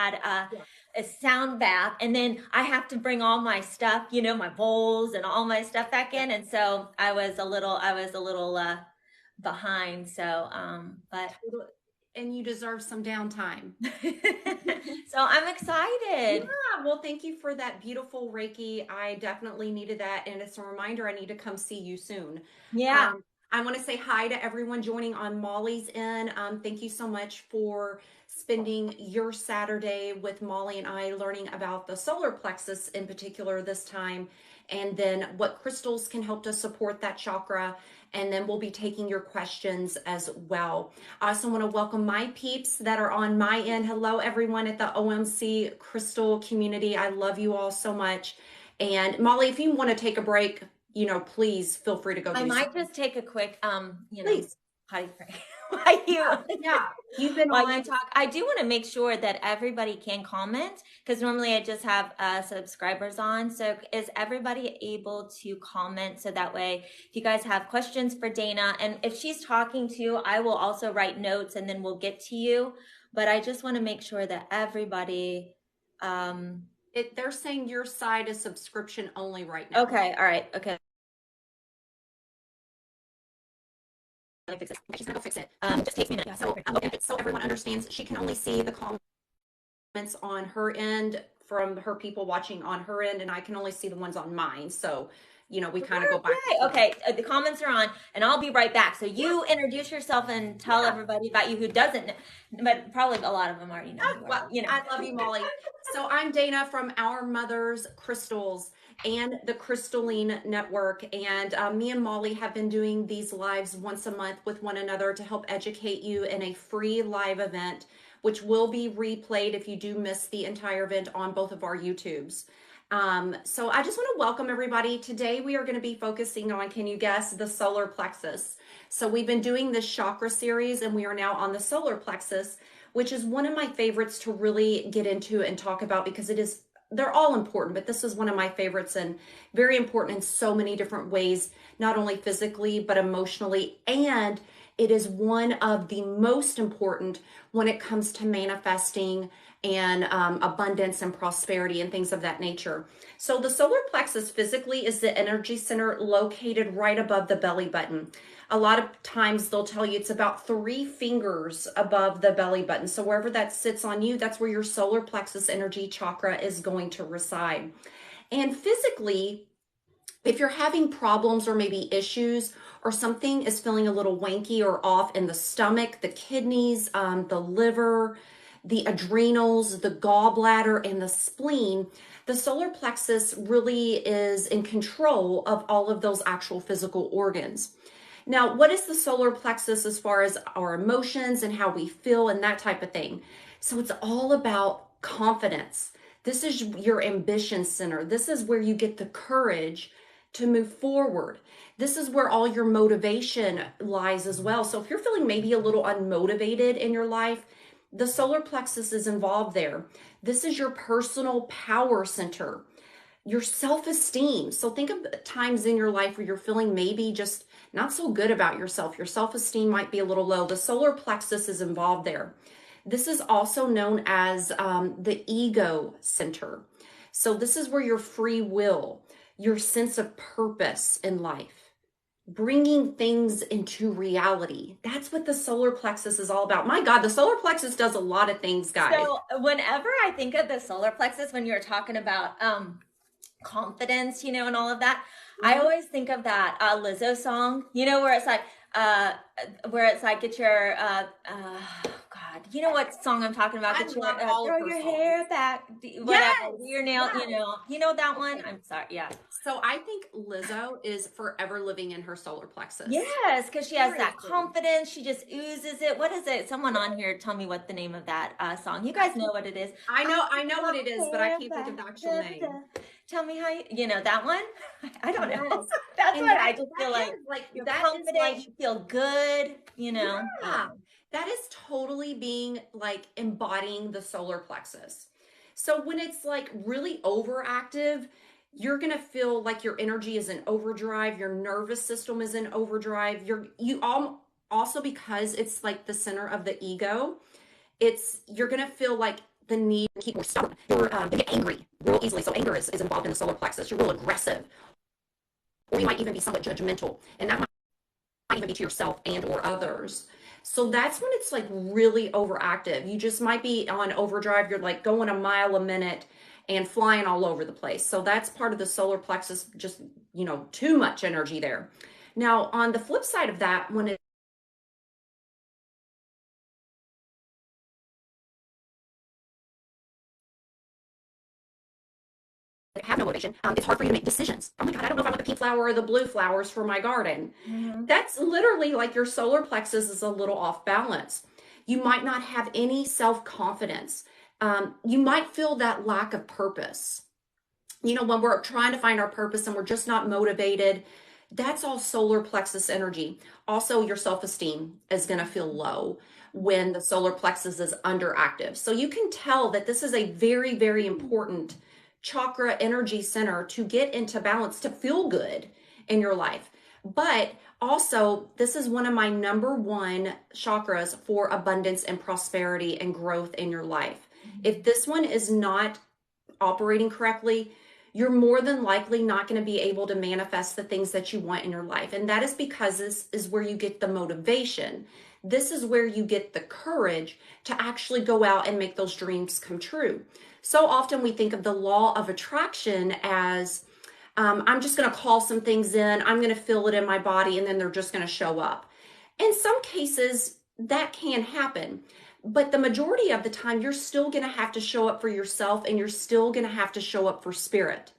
had a sound bath, and then I have to bring all my stuff, my bowls and all my stuff back in. And so I was a little behind. So, but And you deserve some downtime. so I'm excited. Yeah, well, thank you for that beautiful Reiki. I definitely needed that. And it's a reminder I need to come see you soon. Yeah. I want to say hi to everyone joining on Molly's end. Thank you so much for spending your Saturday with Molly and I learning about the solar plexus in particular this time, and then what crystals can help to support that chakra. And then we'll be taking your questions as well. I also want to welcome my peeps that are on my end. Hello, everyone at the OMC Crystal community. I love you all so much. And Molly, if you want to take a break, please feel free to go. I might just take a quick, please. Potty break. Why you? Yeah, you've been While on. you talk, I do want to make sure that everybody can comment, because normally I just have subscribers on. So is everybody able to comment? So that way, if you guys have questions for Dana, and if she's talking to, I will also write notes and then we'll get to you. But I just want to make sure that everybody. They're saying your side is subscription only right now. Okay. All right. Okay. Fix it. Okay, she's gonna go fix it. Just takes me a minute. So everyone understands, she can only see the comments on her end from her people watching on her end, and I can only see the ones on mine. So, we kind of go back. Okay, the comments are on, and I'll be right back. So you introduce yourself and tell everybody about you who doesn't, but probably a lot of them already know. Well, I love you, Molly. So I'm Dana from Our Mother's Crystals and the Crystalline Network. And me and Molly have been doing these lives once a month with one another to help educate you in a free live event, which will be replayed if you do miss the entire event on both of our YouTubes. So I just want to welcome everybody. Today we are going to be focusing on, can you guess, the solar plexus. So we've been doing this chakra series, and we are now on the solar plexus, which is one of my favorites to really get into and talk about, because they're all important, but this is one of my favorites and very important in so many different ways, not only physically, but emotionally. And it is one of the most important when it comes to manifesting and abundance and prosperity and things of that nature. So the solar plexus physically is the energy center located right above the belly button. A lot of times they'll tell you it's about 3 fingers above the belly button. So wherever that sits on you, that's where your solar plexus energy chakra is going to reside. And physically, if you're having problems or maybe issues, or something is feeling a little wanky or off in the stomach, the kidneys, the liver, the adrenals, the gallbladder, and the spleen, the solar plexus really is in control of all of those actual physical organs. Now, what is the solar plexus as far as our emotions and how we feel and that type of thing? So it's all about confidence. This is your ambition center. This is where you get the courage to move forward. This is where all your motivation lies as well. So if you're feeling maybe a little unmotivated in your life, the solar plexus is involved there. This is your personal power center, your self-esteem. So think of times in your life where you're feeling maybe just not so good about yourself. Your self-esteem might be a little low. The solar plexus is involved there. This is also known as the ego center. So this is where your free will, your sense of purpose in life, bringing things into reality. That's what the solar plexus is all about. My God, the solar plexus does a lot of things, guys. So whenever I think of the solar plexus, when you're talking about confidence, and all of that, I always think of that Lizzo song, where it's like, get your God, you know what song I'm talking about? Get your throw your hair back, whatever, yes, do your nail, yes. you know that one. I'm sorry, yeah. So I think Lizzo is forever living in her solar plexus. Yes, because she has that confidence. She just oozes it. What is it? Someone on here, tell me what the name of that song. You guys know what it is. I know what it is, but I can't think of the actual name. Tell me how you know that one. I don't know. That's what I just feel like you're confident. You feel good. Yeah, that is totally being like embodying the solar plexus. So when it's like really overactive, you're going to feel like your energy is in overdrive. Your nervous system is in overdrive. Also, because it's like the center of the ego, you're going to feel like the need to keep more stubborn. You get angry real easily. So anger is involved in the solar plexus. You're real aggressive, or you might even be somewhat judgmental, and that might even be to yourself and or others. So that's when it's like really overactive. You just might be on overdrive. You're like going a mile a minute and flying all over the place. So that's part of the solar plexus, just, too much energy there. Now, on the flip side of that, when it have no motivation, it's hard for you to make decisions. Oh my God, I don't know if I want the pink flower or the blue flowers for my garden. That's literally like your solar plexus is a little off balance. You might not have any self-confidence. You might feel that lack of purpose. When we're trying to find our purpose and we're just not motivated, that's all solar plexus energy. Also, your self-esteem is going to feel low when the solar plexus is underactive. So you can tell that this is a very, very important chakra energy center to get into balance, to feel good in your life. But also, this is one of my number one chakras for abundance and prosperity and growth in your life. If this one is not operating correctly, you're more than likely not going to be able to manifest the things that you want in your life. And that is because this is where you get the motivation. This is where you get the courage to actually go out and make those dreams come true. So often we think of the law of attraction as I'm just going to call some things in, I'm going to feel it in my body, and then they're just going to show up. In some cases, that can happen. But the majority of the time, you're still going to have to show up for yourself, and you're still going to have to show up for spirit.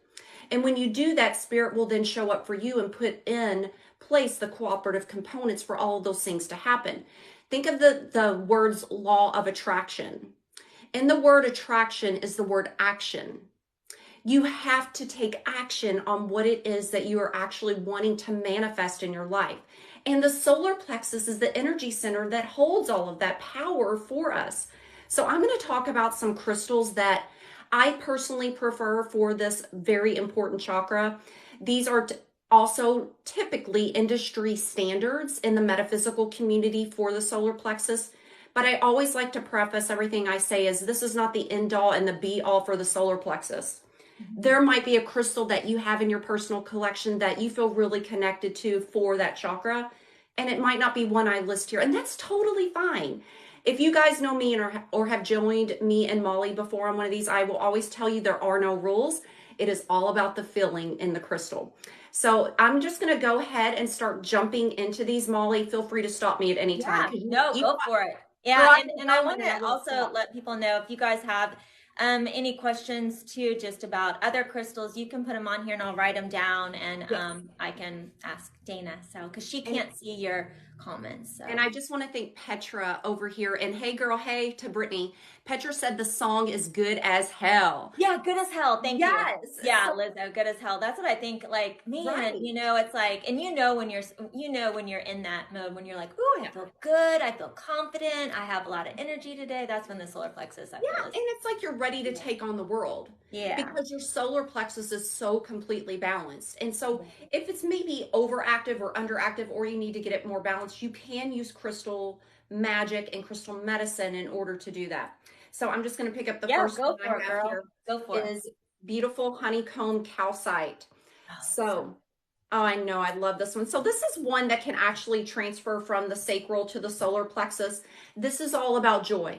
And when you do that, spirit will then show up for you and put in place the cooperative components for all of those things to happen. Think of the words law of attraction. And the word attraction is the word action. You have to take action on what it is that you are actually wanting to manifest in your life. And the solar plexus is the energy center that holds all of that power for us. So I'm going to talk about some crystals that I personally prefer for this very important chakra. These are also typically industry standards in the metaphysical community for the solar plexus. But I always like to preface everything I say as this is not the end all and the be all for the solar plexus. There might be a crystal that you have in your personal collection that you feel really connected to for that chakra, and it might not be one I list here, and that's totally fine. If you guys know me or have joined me and Molly before on one of these, I will always tell you there are no rules. It is all about the feeling in the crystal. So I'm just going to go ahead and start jumping into these. Molly, feel free to stop me at any time. No, go for it. Yeah, and I want to also let people know if you guys have any questions too, just about other crystals, you can put them on here and I'll write them down, and I can ask Dana, so because she can't see your comments. So. And I just want to thank Petra over here. And hey, girl, hey to Brittany. Petra said the song is good as hell. Yeah, good as hell. Thank you. Yeah, so, Lizzo, good as hell. That's what I think. Like, man, right. It's like, and when you're in that mode, when you're like, ooh, I feel good, I feel confident, I have a lot of energy today. That's when the solar plexus. And it's like you're ready to take on the world. Yeah. Because your solar plexus is so completely balanced. And so if it's maybe overactive or underactive, or you need to get it more balanced, you can use crystal magic and crystal medicine in order to do that. So I'm just going to pick up the first one I have here. Go for it. Is beautiful honeycomb calcite. I know, I love this one. So this is one that can actually transfer from the sacral to the solar plexus. This is all about joy.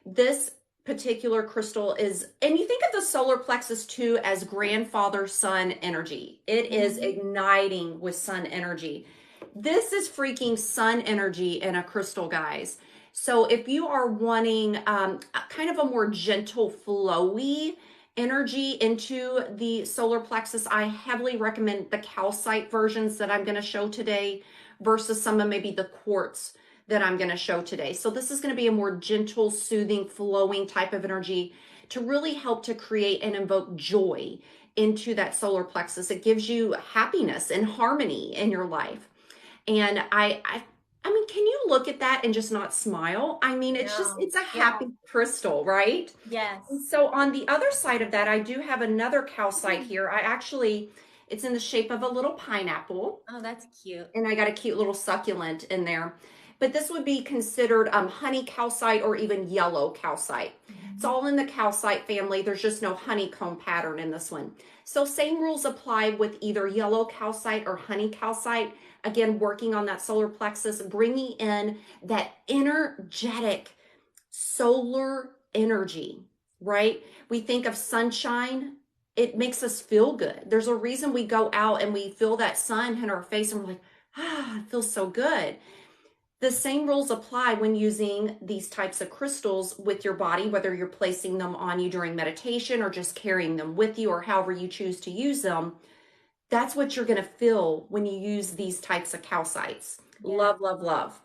This particular crystal is, and you think of the solar plexus too as grandfather sun energy. It is igniting with sun energy. This is freaking sun energy in a crystal, guys. So if you are wanting kind of a more gentle, flowy energy into the solar plexus, I heavily recommend the calcite versions that I'm going to show today versus some of maybe the quartz that I'm going to show today. So this is going to be a more gentle, soothing, flowing type of energy to really help to create and invoke joy into that solar plexus. It gives you happiness and harmony in your life. And I mean, can you look at that and just not smile? I mean, it's a happy crystal, right? Yes. And so on the other side of that, I do have another calcite here. It's in the shape of a little pineapple. Oh, that's cute. And I got a cute little succulent in there. but this would be considered honey calcite or even yellow calcite. It's all in the calcite family. There's just no honeycomb pattern in this one. So same rules apply with either yellow calcite or honey calcite. Again, working on that solar plexus, bringing in that energetic solar energy, right? We think of sunshine. It makes us feel good. There's a reason we go out and we feel that sun hit our face and we're like, it feels so good. The same rules apply when using these types of crystals with your body, whether you're placing them on you during meditation or just carrying them with you or however you choose to use them. That's what you're going to feel when you use these types of calcites. Yeah. Love, love, love.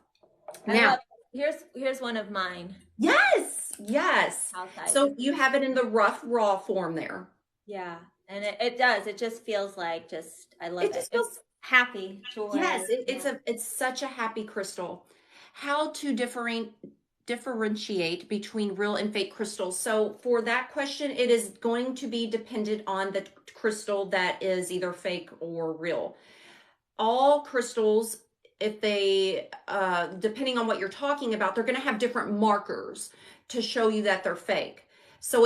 Now, here's one of mine. Yes. Calcite. So you have it in the rough, raw form there. Yeah. And it does. It just feels like I love it. It just feels happy, joy. Yes, it's such a happy crystal. How to differentiate between real and fake crystals? So for that question, it is going to be dependent on the crystal that is either fake or real. All crystals, if they depending on what you're talking about, they're going to have different markers to show you that they're fake. So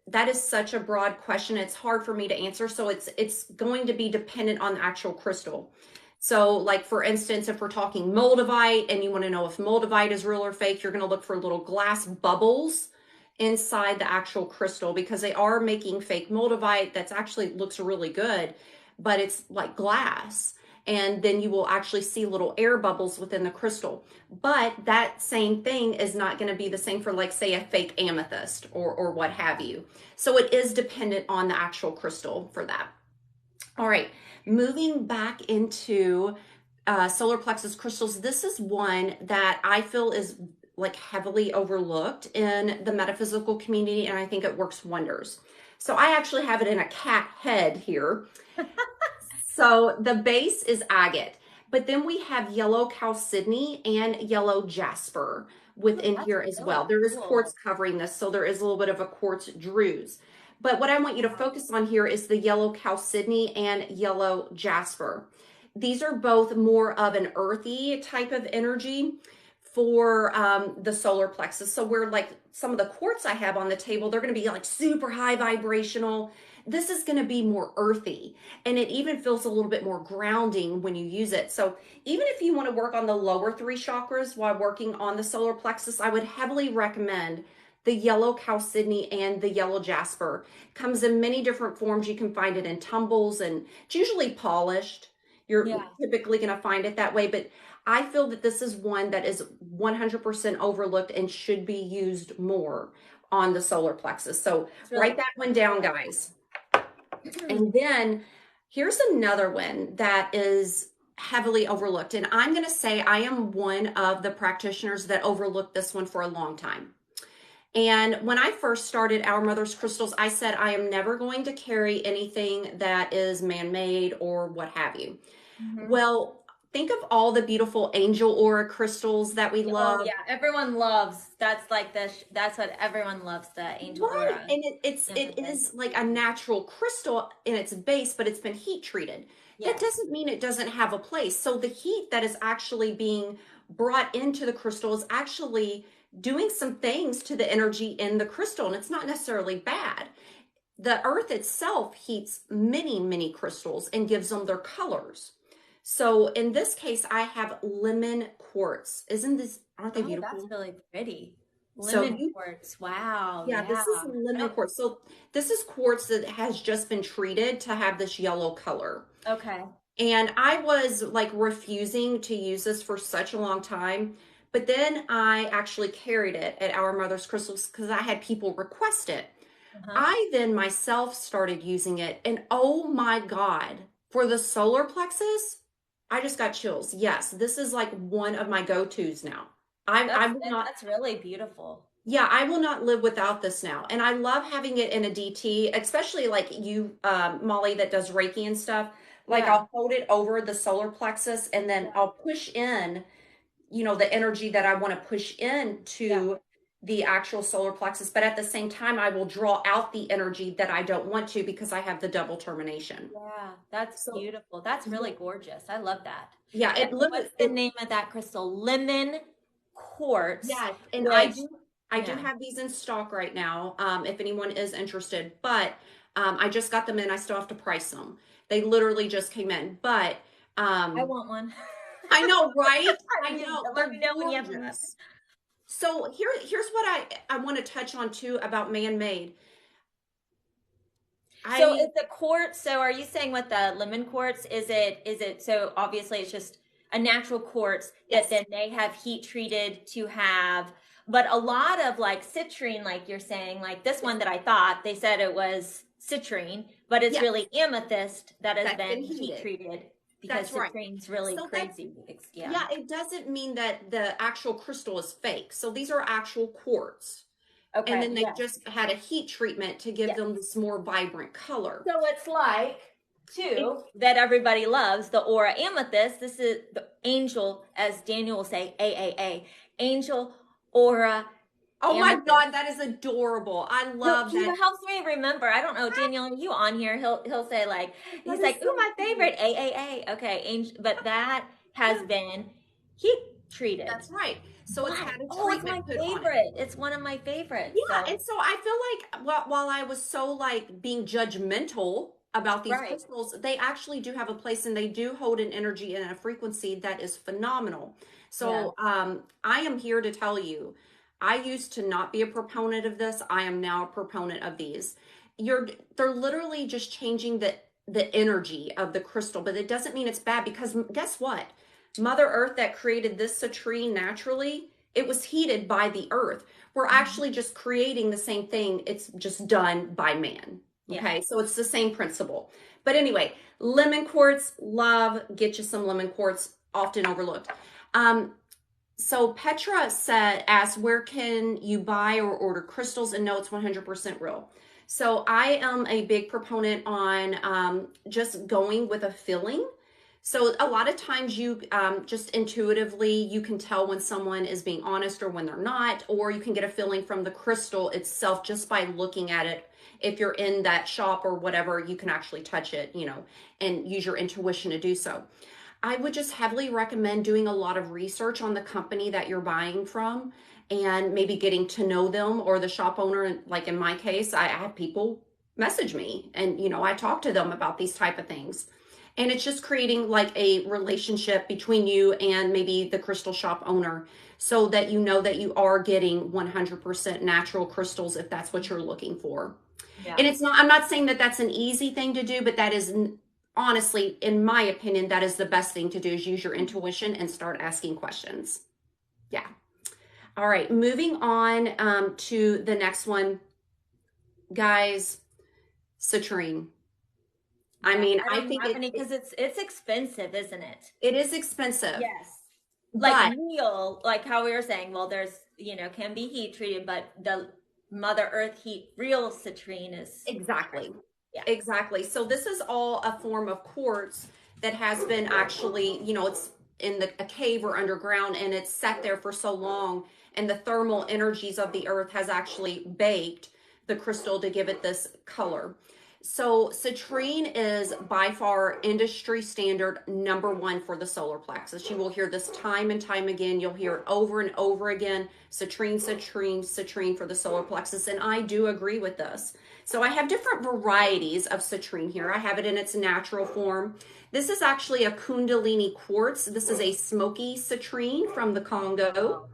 that is such a broad question. It's hard for me to answer. So it's going to be dependent on the actual crystal. So like, for instance, if we're talking moldavite and you want to know if moldavite is real or fake, you're going to look for little glass bubbles inside the actual crystal, because they are making fake moldavite that's actually looks really good, but it's like glass. And then you will actually see little air bubbles within the crystal. But that same thing is not going to be the same for, like, say, a fake amethyst or what have you. So it is dependent on the actual crystal for that. All right, moving back into solar plexus crystals. This is one that I feel is like heavily overlooked in the metaphysical community, and I think it works wonders. So I actually have it in a cat head here. So the base is agate, but then we have yellow chalcedony and yellow jasper within here as well. There is quartz covering this, so there is a little bit of a quartz druze. But what I want you to focus on here is the yellow chalcedony and yellow jasper. These are both more of an earthy type of energy for the solar plexus. So where, like, some of the quartz I have on the table, they're going to be like super high vibrational. This is going to be more earthy, and it even feels a little bit more grounding when you use it. So even if you want to work on the lower 3 chakras while working on the solar plexus, I would heavily recommend the yellow chalcedony and the yellow jasper. It comes in many different forms. You can find it in tumbles, and it's usually polished. You're typically going to find it that way, but I feel that this is one that is 100% overlooked and should be used more on the solar plexus. So write that one down, guys. And then here's another one that is heavily overlooked. And I'm going to say I am one of the practitioners that overlooked this one for a long time. And when I first started Our Mother's Crystals, I said I am never going to carry anything that is man-made or what have you. Well, think of all the beautiful angel aura crystals that we love. Oh, yeah, everyone loves. That's like that's what everyone loves, the angel aura. And it is like a natural crystal in its base, but it's been heat treated. That doesn't mean it doesn't have a place. So the heat that is actually being brought into the crystal is actually doing some things to the energy in the crystal, and it's not necessarily bad. The earth itself heats many, many crystals and gives them their colors. So in this case, I have lemon quartz. Aren't they beautiful? That's really pretty. Lemon quartz. Wow. Yeah, this is lemon quartz. So this is quartz that has just been treated to have this yellow color. Okay. And I was like refusing to use this for such a long time. But then I actually carried it at Our Mother's Crystals because I had people request it. I then myself started using it. And oh my God, for the solar plexus, I just got chills. Yes, this is like one of my go-tos now. That's really beautiful. Yeah, I will not live without this now. And I love having it in a DT, especially like you, Molly, that does Reiki and stuff. Like I'll hold it over the solar plexus and then I'll push in, the energy that I want to push into the actual solar plexus, but at the same time, I will draw out the energy that I don't want to because I have the double termination. Yeah, that's So beautiful. That's yeah, really gorgeous. I love that. yeah, And it literally what's the name of that crystal? Lemon quartz, yes, and which, I do yeah, have these in stock right now, if anyone is interested, but I just got them in. I still have to price them. They literally just came in, but I um, want one. I know, right? I I mean, know let they're me know when you have them. gorgeous. So here's what I want to touch on too about man-made. So I is the quartz, so are you saying with the lemon quartz, is it so obviously it's just a natural quartz that yes, then they have heat treated to have, but a lot of like citrine, like you're saying, like this yes, one that I thought they said it was citrine, but it's yes, really amethyst that has that's been been heat heated. treated because That's right. citrine's really So that crazy. Yeah. yeah, it doesn't mean that the actual crystal is fake. So these are actual quartz. And Okay. then they Yeah. just had a heat treatment to give Yeah. them this more vibrant color. So it's like It, two that everybody loves, the aura amethyst. This is the angel, as Daniel will say, AAA, angel aura oh my amethyst. God, that is adorable. I He, love he that. helps me remember. I don't know, Daniel, are you on here? He'll say like That he's is like, ooh, so my cute. favorite AAA. Okay, angel, but that has been heat treated. That's right. So it's What? had a Oh, it's treatment my put on it. favorite. It's one of my favorites. Yeah, So and so I feel like while I was so like being judgmental about these right. crystals, they actually do have a place and they do hold an energy and a frequency that is phenomenal. Yeah. So I am here to tell you, I used to not be a proponent of this. I am now a proponent of these. You're they're literally just changing the energy of the crystal, but it doesn't mean it's bad because guess what? Mother Earth that created this citrine naturally, it was heated by the earth. We're Mhm. actually just creating the same thing. It's just done by man. Yeah. Okay. So it's the same principle. But anyway, lemon quartz, love, get you some lemon quartz, often overlooked. Um, so Petra asked, where can you buy or order crystals? And no, it's 100% real. So I am a big proponent on just going with a feeling. So a lot of times you just intuitively, you can tell when someone is being honest or when they're not, or you can get a feeling from the crystal itself just by looking at it. If you're in that shop or whatever, you can actually touch it, and use your intuition to do so. I would just heavily recommend doing a lot of research on the company that you're buying from and maybe getting to know them or the shop owner. Like in my case, I have people message me and, I talk to them about these type of things. And it's just creating like a relationship between you and maybe the crystal shop owner so that you know that you are getting 100% natural crystals if that's what you're looking for. Yeah. And I'm not saying that that's an easy thing to do, but that is honestly, in my opinion, that is the best thing to do is use your intuition and start asking questions. Yeah. All right. Moving on to the next one, guys, citrine. I Yeah. mean, I I don't think have any because it's expensive, isn't it? it is expensive, Yes. Like but real, like how we were saying, well, there's, can be heat treated, but the Mother Earth heat, real citrine is exactly. pricey. Yeah. Exactly. So this is all a form of quartz that has been actually, it's in a cave or underground and it's sat there for so long and the thermal energies of the earth has actually baked the crystal to give it this color. So citrine is by far industry standard number one for the solar plexus. You will hear this time and time again. You'll hear it over and over again. Citrine, citrine, citrine for the solar plexus. And I do agree with this. So I have different varieties of citrine here. I have it in its natural form. This is actually a Kundalini quartz. This is a smoky citrine from the Congo. Oh.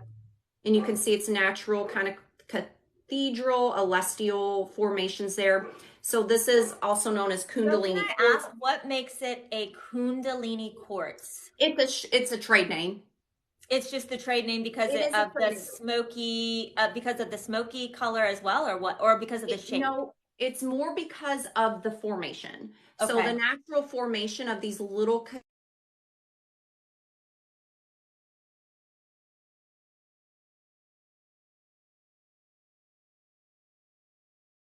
And you can see its natural kind of cathedral, celestial formations there. So this is also known as So can Kundalini I quartz. ask what makes it a Kundalini quartz? It's a trade name. It's just the trade name because It is a of trade the name. smoky, because of the smoky color as well, or what, or because of the shape? No, it's more because of the formation. So the Okay. natural formation of these little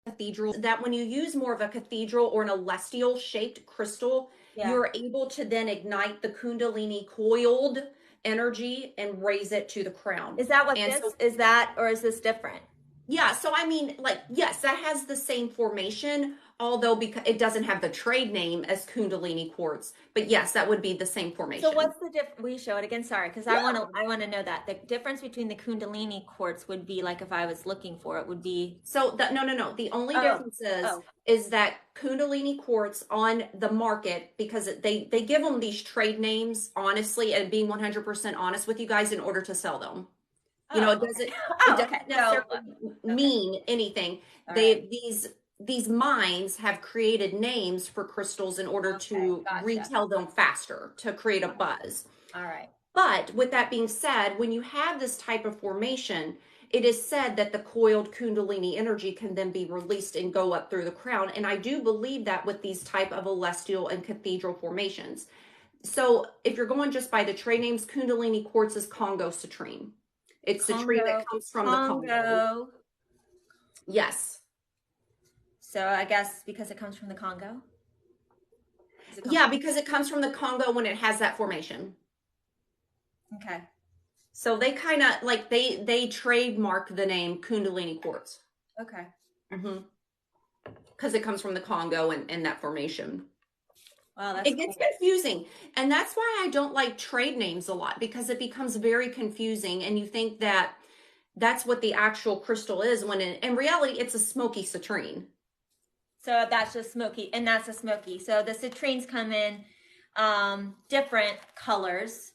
cathedral, that when you use more of a cathedral or an celestial shaped crystal, Yeah. you're able to then ignite the Kundalini coiled energy and raise it to the crown. Is that what And this so, is that, or is this different? yeah, so I mean, like, yes, that has the same formation, although because it doesn't have the trade name as Kundalini quartz. But yes, that would be the same So formation. what's the difference? We show it again. Sorry, because I want to know that the difference between the Kundalini quartz would be like if I was looking for it would be. So no. The only Oh, difference oh, is that Kundalini quartz on the market, because they give them these trade names, honestly, and being 100% honest with you guys, in order to sell them. You know, oh, okay. it Oh, okay. doesn't So, necessarily okay. mean anything. All right. These mines have created names for crystals in order Okay. to Gotcha. retell them faster, to create a All buzz. right. But with that being said, when you have this type of formation, it is said that the coiled Kundalini energy can then be released and go up through the crown. And I do believe that with these type of celestial and cathedral formations. So if you're going just by the trade names, Kundalini quartz is Congo citrine. It's citrine that Congo, comes from the Congo. Congo. Yes. So I guess because it comes from the Congo. Yeah, because it comes from the Congo when it has that formation. Okay. So they kind of like they trademark the name Kundalini quartz. Okay. Because it comes from the Congo and that formation. Wow, that's It gets cool. confusing. And that's why I don't like trade names a lot, because it becomes very confusing and you think that that's what the actual crystal is, when in reality it's a smoky citrine. So that's just smoky, and that's a smoky. So the citrines come in different colors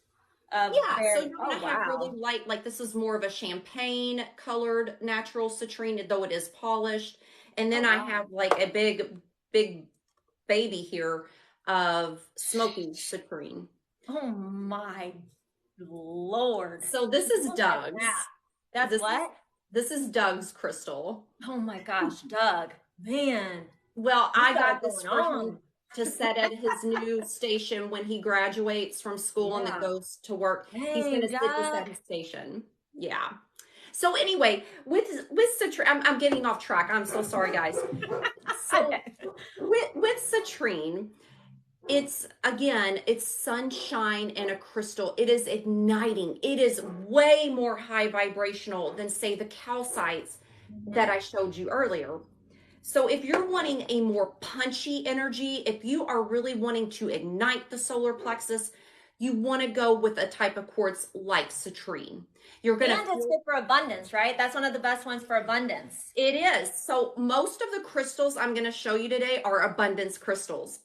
of Yeah, so very. you're Oh gonna have really wow. light, like this is more of a champagne colored natural citrine, though it is polished. And Oh then I wow. have like a big baby here of smoky citrine. Oh my Lord. So this is Look at that. Doug's. That's This is what? this is Doug's crystal. Oh my gosh, Doug. Man, Well, you I got it got this going for him on. to set at his new station when he graduates from school and then Yeah. goes to work. He's going Dang, to sit this Doug. at his station. Yeah. So anyway, with citrine, I'm getting off track. I'm so sorry, guys. So with citrine, it's again, it's sunshine and a crystal. It is igniting. It is way more high vibrational than, say, the calcites that I showed you earlier. So if you're wanting a more punchy energy, if you are really wanting to ignite the solar plexus, you want to go with a type of quartz like citrine. You're going And to it's feel good for abundance, right? That's one of the best ones for abundance. it is. So most of the crystals I'm going to show you today are abundance crystals.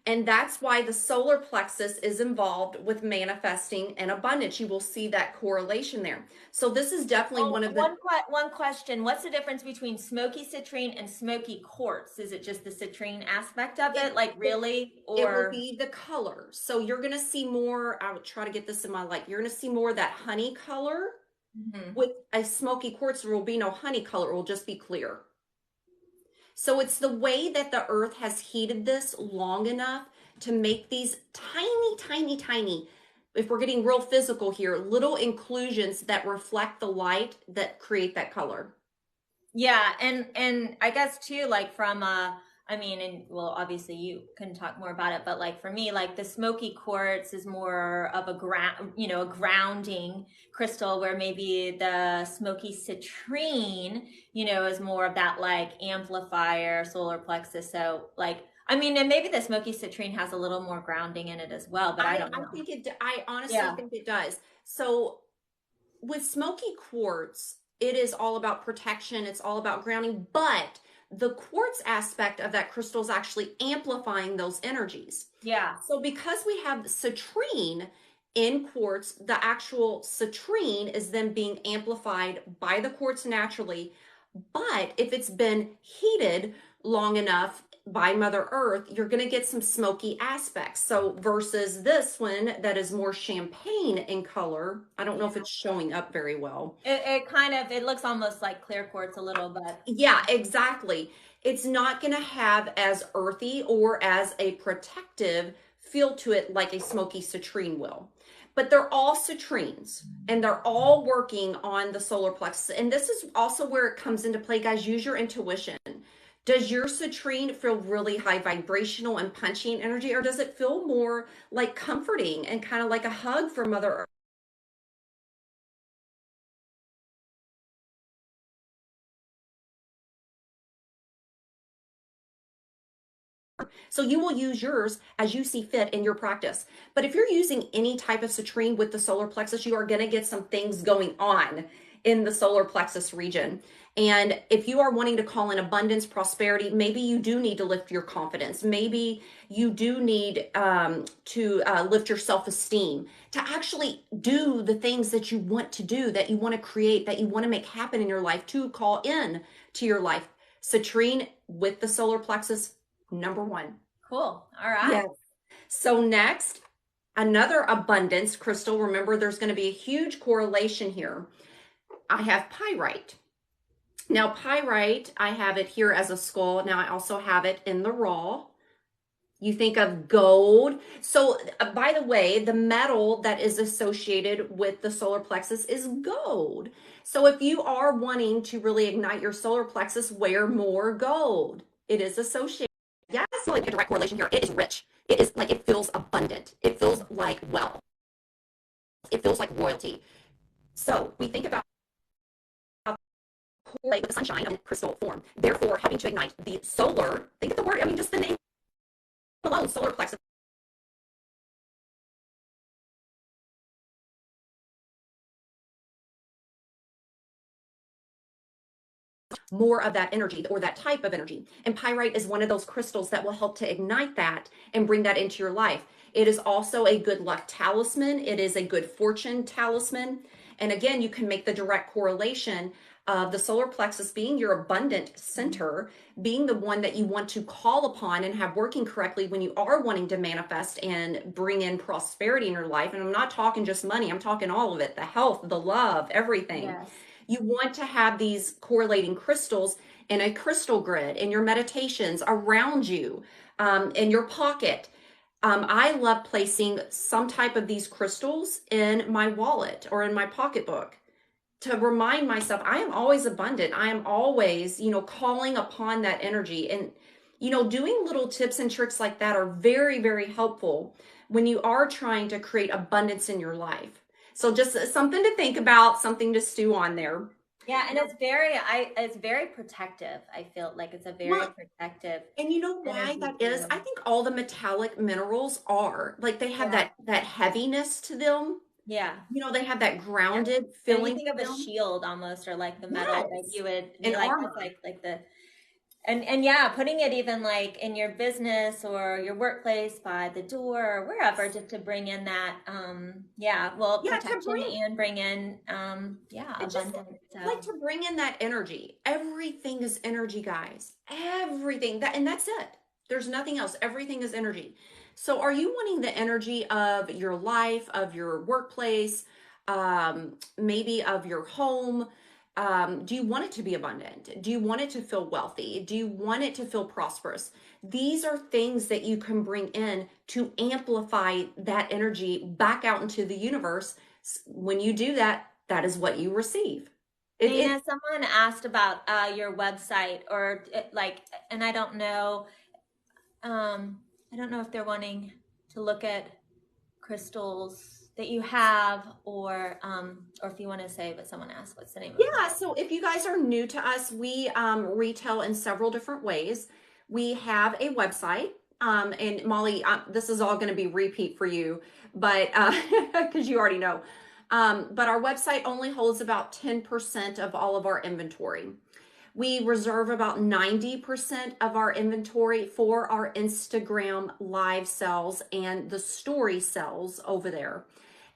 And that's why the solar plexus is involved with manifesting and abundance. You will see that correlation there. So this is definitely Oh, one of the one question. What's the difference between smoky citrine and smoky quartz? Is it just the citrine aspect of it? Like really? it will Or be the color. So you're going to see more, I would try to get this in my light. You're going to see more of that honey color. Mhm. With a smoky quartz, there will be no honey color. It will just be clear. So it's the way that the earth has heated this long enough to make these tiny, if we're getting real physical here, little inclusions that reflect the light that create that color. Yeah, and I guess too, like from I mean, and well, obviously you can talk more about it, but like for me, like the smoky quartz is more of a ground, a grounding crystal, where maybe the smoky citrine, is more of that like amplifier, solar plexus. So like, I mean, and maybe the smoky citrine has a little more grounding in it as well, but I don't know. I honestly Yeah. think it does. So with smoky quartz, it is all about protection, it's all about grounding, but the quartz aspect of that crystal is actually amplifying those energies. Yeah. So because we have citrine in quartz, the actual citrine is then being amplified by the quartz naturally. But if it's been heated long enough by Mother Earth, you're going to get some smoky aspects. So versus this one that is more champagne in color, I don't know if it's showing up very well. It kind of it looks almost like clear quartz a little, but Yeah, exactly. It's not going to have as earthy or as a protective feel to it like a smoky citrine will. But they're all citrines and they're all working on the solar plexus. And this is also where it comes into play, guys. Use your intuition. Does your citrine feel really high vibrational and punchy in energy, or does it feel more like comforting and kind of like a hug from Mother Earth? So you will use yours as you see fit in your practice. But if you're using any type of citrine with the solar plexus, you are going to get some things going on in the solar plexus region. And if you are wanting to call in abundance, prosperity, maybe you do need to lift your confidence. Maybe you do need to lift your self-esteem, to actually do the things that you want to do, that you want to create, that you want to make happen in your life, to call in to your life. Citrine with the solar plexus, number one. Cool. All right. Yes. So next, another abundance crystal. Remember, there's going to be a huge correlation here. I have pyrite. Now, pyrite, I have it here as a skull. Now, I also have it in the raw. You think of gold. So, by the way, the metal that is associated with the solar plexus is gold. So, if you are wanting to really ignite your solar plexus, wear more gold. It is associated. Yes, so like a direct correlation here. It is rich. It is like, it feels abundant. It feels like wealth. It feels like royalty. So, we think about correlate with the sunshine in crystal form. Therefore, helping to ignite the solar, think of the word, I mean, just the name alone, solar plexus. More of that energy, or that type of energy. And pyrite is one of those crystals that will help to ignite that and bring that into your life. It is also a good luck talisman. It is a good fortune talisman. And again, you can make the direct correlation of the solar plexus being your abundant center, being the one that you want to call upon and have working correctly when you are wanting to manifest and bring in prosperity in your life. And I'm not talking just money, I'm talking all of it, the health, the love, everything. Yes. You want to have these correlating crystals in a crystal grid, in your meditations, around you, in your pocket. I love placing some type of these crystals in my wallet or in my pocketbook to remind myself I am always abundant. I am always, calling upon that energy. And, doing little tips and tricks like that are very, very helpful when you are trying to create abundance in your life. So just something to think about, something to stew on there. Yeah, and it's very protective. I feel like it's a very protective. And you know why that is? I think all the metallic minerals are like, they have Yeah. that heaviness to them. Yeah. They have that grounded And feeling. you think of a shield almost, or like the metal that you would An like, armor. like the and yeah, putting it even like in your business or your workplace, by the door or wherever, just to bring in that protection and bring in abundance. Like to bring in that energy. Everything is energy, guys. Everything. And that's it. There's nothing else. Everything is energy. So are you wanting the energy of your life, of your workplace, maybe of your home? Do you want it to be abundant? Do you want it to feel wealthy? Do you want it to feel prosperous? These are things that you can bring in to amplify that energy back out into the universe. When you do that, that is what you receive. Dana, someone asked about your website, or and I don't know if they're wanting to look at crystals that you have, or if you want to say, but someone asked what's the name of it. Yeah, so if you guys are new to us, we retail in several different ways. We have a website, and Molly, this is all going to be repeat for you, but because you already know. But our website only holds about 10% of all of our inventory. We reserve about 90% of our inventory for our Instagram live sales and the story sales over there.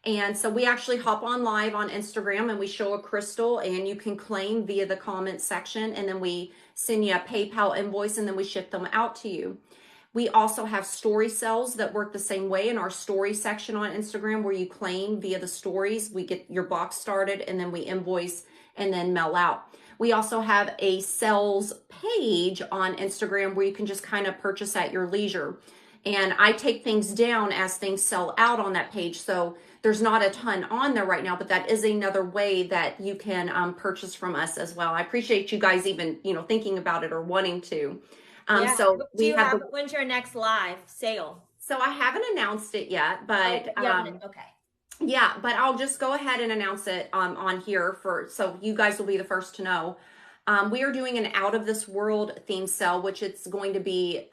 And so we actually hop on live on Instagram and we show a crystal, and you can claim via the comment section, and then we send you a PayPal invoice, and then we ship them out to you. We also have story sales that work the same way in our story section on Instagram, where you claim via the stories. We get your box started, and then we invoice and then mail out. We also have a sales page on Instagram where you can just kind of purchase at your leisure. And I take things down as things sell out on that page. So there's not a ton on there right now, but that is another way that you can purchase from us as well. I appreciate you guys even, thinking about it or wanting to. So when's your next live sale? So I haven't announced it yet, but okay. Yeah, but I'll just go ahead and announce it on here so you guys will be the first to know. We are doing an out of this world theme sale, which it's going to be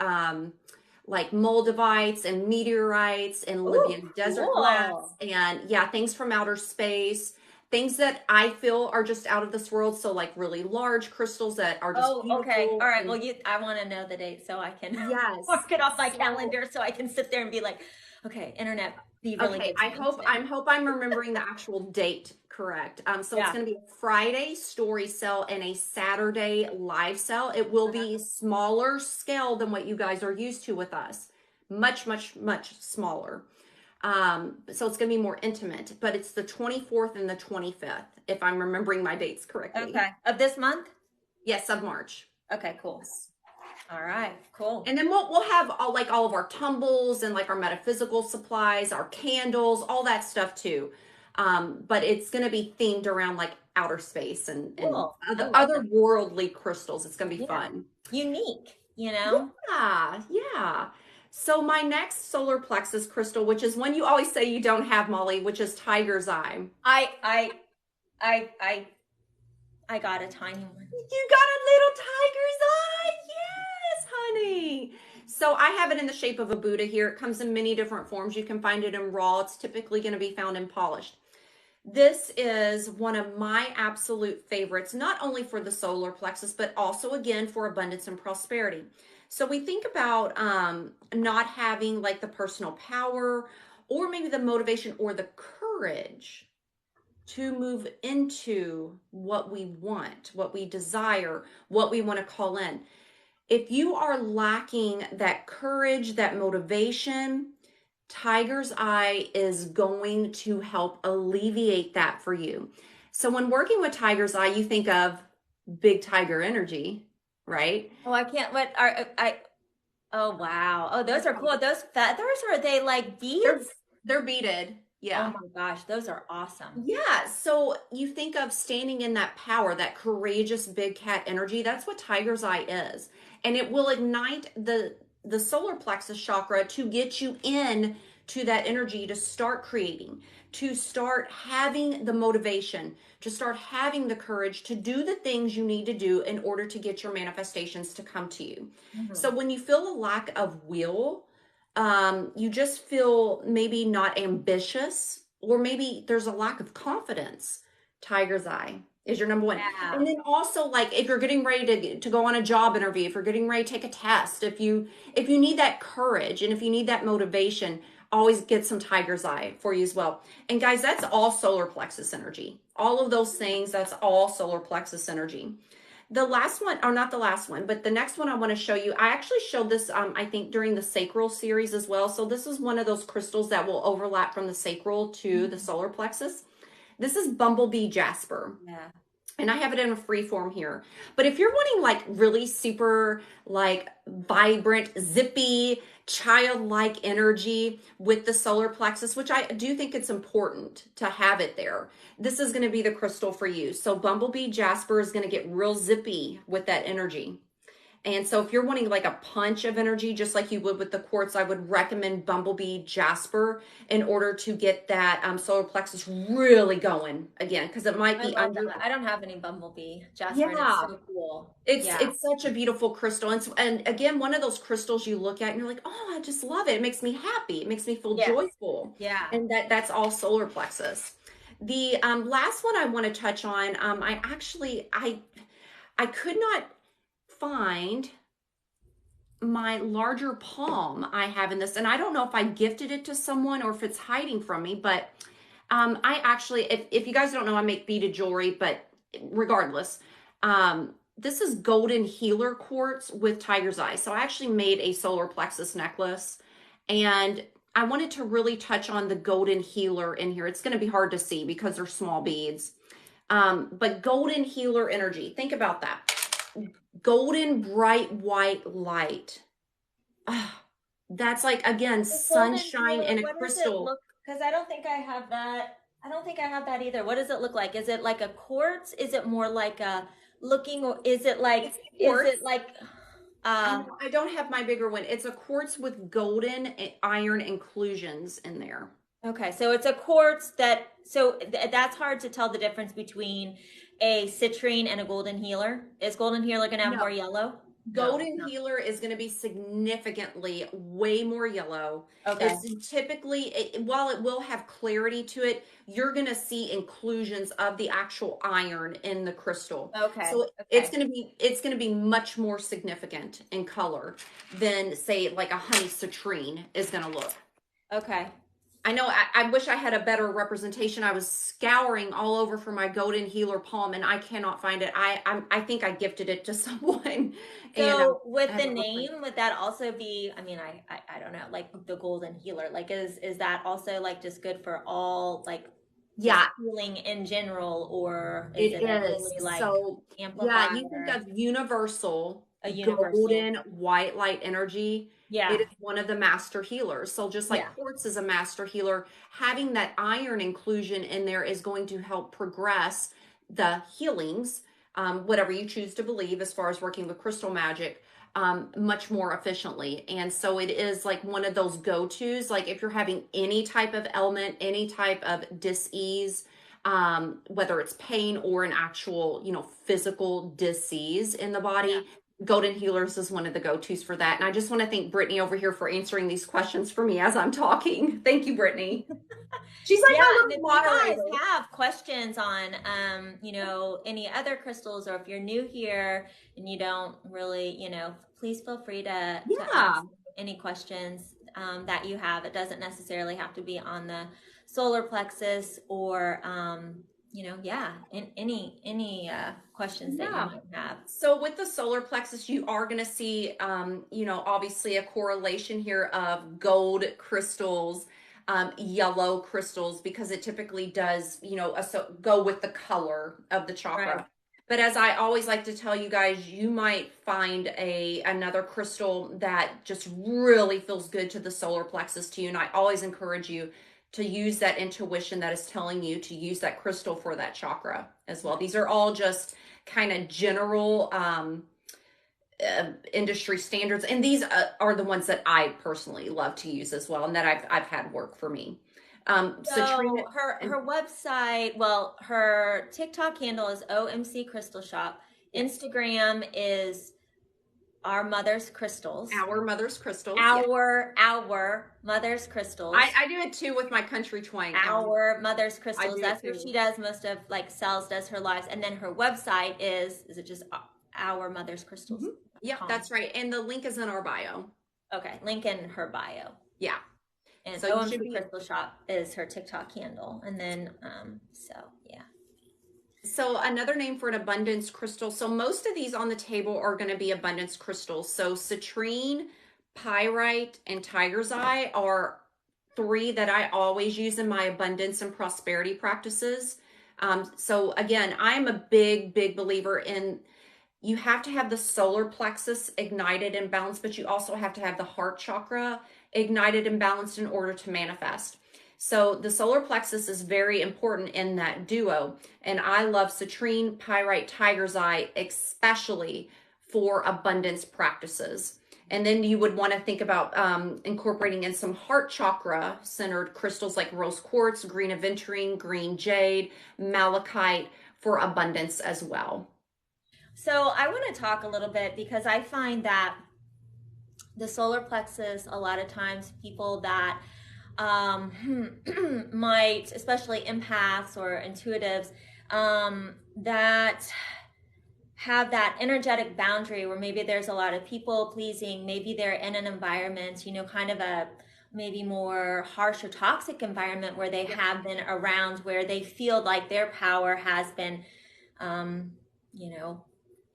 like moldavites and meteorites and Oh, Libyan desert glass cool. and yeah, things from outer space, things that I feel are just out of this world. So like really large crystals that are just Oh, okay. All beautiful right. and Well, I want to know the date so I can yes. mark it off my So calendar so I can sit there and be like, okay, internet, be really okay, good to me today. I hope I'm remembering the actual date correct. So it's Yeah. going to be a Friday story sale and a Saturday live sale. It will Uh-huh. be smaller scale than what you guys are used to with us. Much, much, much smaller. So it's going to be more intimate, but it's the 24th and the 25th, if I'm remembering my dates correctly. Okay. Of this month? Yes, of March. Okay, cool. All right, cool. And then we'll have all of our tumbles and like our metaphysical supplies, our candles, all that stuff too. But it's going to be themed around like outer space and Cool. I other love it. otherworldly crystals. It's going to be Yeah. fun. Unique, you know? Yeah, yeah. So my next solar plexus crystal, which is one you always say you don't have, Molly, which is tiger's eye. I I I I I got a tiny one. You got a little tiger's eye. Yes, honey. So I have it in the shape of a Buddha here. It comes in many different forms. You can find it in raw. It's typically going to be found in polished. This is one of my absolute favorites, not only for the solar plexus, but also again for abundance and prosperity. So we think about not having like the personal power or maybe the motivation or the courage to move into what we want, what we desire, what we want to call in. If you are lacking that courage, that motivation, Tiger's Eye is going to help alleviate that for you. So when working with Tiger's Eye, you think of big tiger energy, right? Oh, I can't. What are I? Oh, wow. Oh, those are cool. Those feathers, are they like They're beads? they're beaded. Oh Yeah. my gosh, those are awesome. Yeah, so you think of standing in that power, that courageous big cat energy. That's what Tiger's Eye is. And it will ignite the solar plexus chakra to get you in to that energy to start creating, to start having the motivation, to start having the courage to do the things you need to do in order to get your manifestations to come to you. So Mhm. when you feel a lack of will, you just feel maybe not ambitious, or maybe there's a lack of confidence. Tiger's Eye is your number one. Yeah. And then also like if you're getting ready to go on a job interview, if you're getting ready to take a test, if you need that courage and if you need that motivation, always get some Tiger's Eye for you as well. And guys, that's all solar plexus energy. All of those things, that's all solar plexus energy. The last one, or not the last one, but the next one I want to show you, I actually showed this, I think, during the sacral series as well. So this is one of those crystals that will overlap from the sacral to the solar plexus. This is Bumblebee Jasper. Yeah. And I have it in a free form here. But if you're wanting like really super like vibrant, zippy, childlike energy with the solar plexus, which I do think it's important to have it there, this is going to be the crystal for you. So Bumblebee Jasper is going to get real zippy with that energy. And so if you're wanting like a punch of energy, just like you would with the quartz, I would recommend Bumblebee Jasper in order to get that solar plexus really going again, because it might I be love under. that. I don't have any bumblebee Jasper, and it's Yeah, so cool. it's Yeah. it's such a beautiful crystal. And again, one of those crystals you look at and you're like, oh, I just love it. It makes me happy. It makes me feel Yes. joyful. Yeah. And that's all solar plexus. The last one I want to touch on, I could not find my larger palm I have in this, and I don't know if I gifted it to someone or if it's hiding from me, but I actually, if you guys don't know, I make beaded jewelry, but regardless, this is golden healer quartz with tiger's eye. So I actually made a solar plexus necklace, and I wanted to really touch on the golden healer in here. It's going to be hard to see because they're small beads, but golden healer energy, think about that. Golden bright white light. Ah, that's like again The golden sunshine healer, in a what does it crystal. look? Because I don't think I have that. I don't think I have that either. What does it look like? Is it like a quartz? Is it more like a looking, or It's is quartz. it like I uh know I don't have my bigger one. It's a quartz with golden iron inclusions in there. okay, so it's a quartz that, so that's hard to tell the difference between a citrine and a golden healer. Is golden healer gonna have No, more yellow? No, Golden no. Healer is going to be significantly way more yellow. Okay. It's typically, while it will have clarity to it, you're going to see inclusions of the actual iron in the crystal. Okay. So Okay. it's going to be much more significant in color than say like a honey citrine is going to look. Okay. I know I wish I had a better representation. I was scouring all over for my golden healer palm and I cannot find it. I think I gifted it to someone and So I with the haven't looked for it. name, would that also be, I mean, I don't know, like the golden healer, like is that also like just good for all, like just Yeah, healing in general, or is it it a is. really like So, yeah, you think amplifier, of universal a universal? golden white light energy. It Yeah. is one of the master healers. So, just like Yeah. quartz is a master healer, having that iron inclusion in there is going to help progress the healings, whatever you choose to believe, as far as working with crystal magic. Much more efficiently. And so it is like one of those go tos. Like if you're having any type of ailment, any type of dis-ease, whether it's pain or an actual, physical disease in the Yeah. body. Golden Healers is one of the go-tos for that. And I just want to thank Brittany over here for answering these questions for me as I'm talking. Thank you, Brittany. She's like Yeah, my and little if you guys moderator. have questions on, any other crystals, or if you're new here and you don't really, please feel free to Yeah. ask any questions that you have. It doesn't necessarily have to be on the solar plexus, or, yeah, any questions that you Yeah. might have. So with the solar plexus, you are going to see, obviously a correlation here of gold crystals, yellow crystals, because it typically does, go with the color of the Right. chakra. But as I always like to tell you guys, you might find another crystal that just really feels good to the solar plexus to you. And I always encourage you to use that intuition that is telling you to use that crystal for that chakra as well. These are all just kind of general industry standards, and these are the ones that I personally love to use as well, and that I've had work for me. Citrine So and her website, well, her TikTok handle is OMC Crystal Shop. yes, Instagram is Our Mother's Crystals. Our Mother's Crystals. Yeah, Our Mother's Crystals. I do it too with my country twang. Our Mother's I Crystals. do it That's where too. she does most of, like, sells, does her lives. And then her website is it just Our Mother's Hmm. Crystals? Yep, Com. that's right, and the link is in our bio. Okay, link in her bio. Yeah, And so you should OMC be. Crystal Shop is her TikTok handle. And then, so yeah. So another name for an abundance crystal. So most of these on the table are going to be abundance crystals. So citrine, pyrite, and tiger's eye are three that I always use in my abundance and prosperity practices. So again, I'm a big, big believer in you have to have the solar plexus ignited and balanced, but you also have to have the heart chakra ignited and balanced in order to manifest. So the solar plexus is very important in that duo. And I love citrine, pyrite, tiger's eye, especially for abundance practices. And then you would want to think about incorporating in some heart chakra centered crystals like rose quartz, green aventurine, green jade, malachite for abundance as well. So I want to talk a little bit, because I find that the solar plexus, a lot of times people that might, especially empaths or intuitives, that have that energetic boundary where maybe there's a lot of people pleasing, maybe they're in an environment, kind of a maybe more harsh or toxic environment where they Yep. have been around, where they feel like their power has been, you know,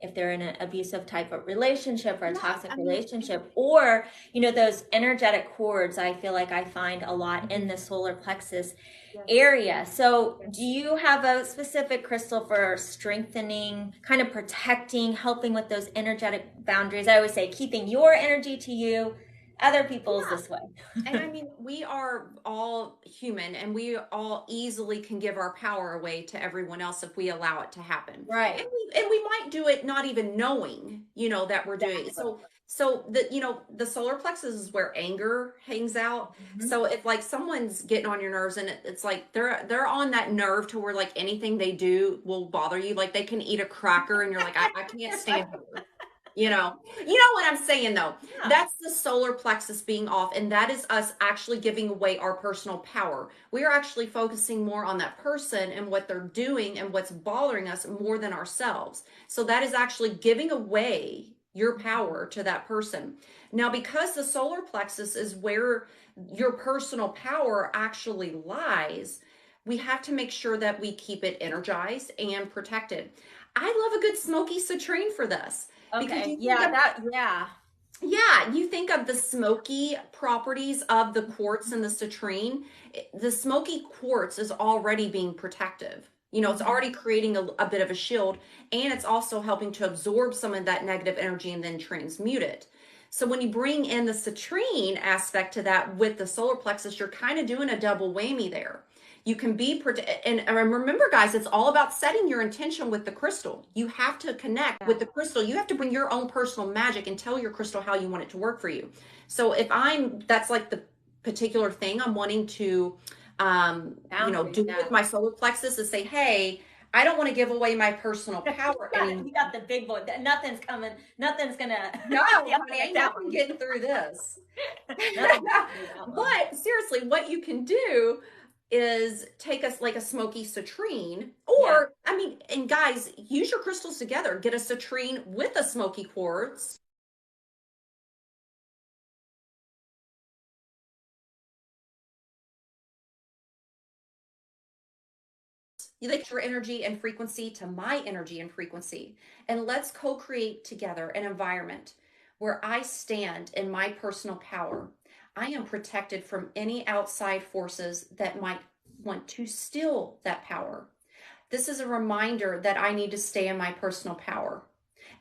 if they're in an abusive type of relationship or a Yeah, toxic I mean, relationship, or those energetic cords, I feel like I find a lot in the solar plexus yes. area. So do you have a specific crystal for strengthening, kind of protecting, helping with those energetic boundaries? I always say keeping your energy to you, other people's Yeah. this way. And I mean, we are all human and we all easily can give our power away to everyone else if we allow it to happen. Right. And we might do it not even knowing, that we're doing it. Exactly. So the solar plexus is where anger hangs out. Mhm. So if like someone's getting on your nerves and it's like they're on that nerve to where like anything they do will bother you. Like they can eat a cracker and you're like, I can't stand her. You know what I'm saying though. Yeah. That's the solar plexus being off, and that is us actually giving away our personal power. We are actually focusing more on that person and what they're doing and what's bothering us more than ourselves. So that is actually giving away your power to that person. Now, because the solar plexus is where your personal power actually lies, we have to make sure that we keep it energized and protected. I love a good smoky citrine for this because Okay. you think Yeah, of, yeah. yeah, you think of the smoky properties of the quartz and the citrine. The smoky quartz is already being protective. It's Mhm. already creating a bit of a shield, and it's also helping to absorb some of that negative energy and then transmute it. So when you bring in the citrine aspect to that with the solar plexus, you're kind of doing a double whammy there. You can be, and remember, guys, it's all about setting your intention with the crystal. You have to connect Yeah. with the crystal. You have to bring your own personal magic and tell your crystal how you want it to work for you. So that's like the particular thing I'm wanting to, Boundaries. do Yeah. with my solar plexus is say, hey, I don't want to give away my personal power You anymore. got the big boy. Nothing's coming. Nothing's gonna No, be able to honey, get ain't down nothing on you. getting through this. Nothing's gonna do that one. But seriously, what you can do is take us like a smoky citrine, Yeah. or I mean, and guys, use your crystals together. Get a citrine with a smoky quartz. You like your energy and frequency to my energy and frequency, and let's co-create together an environment where I stand in my personal power. I am protected from any outside forces that might want to steal that power. This is a reminder that I need to stay in my personal power.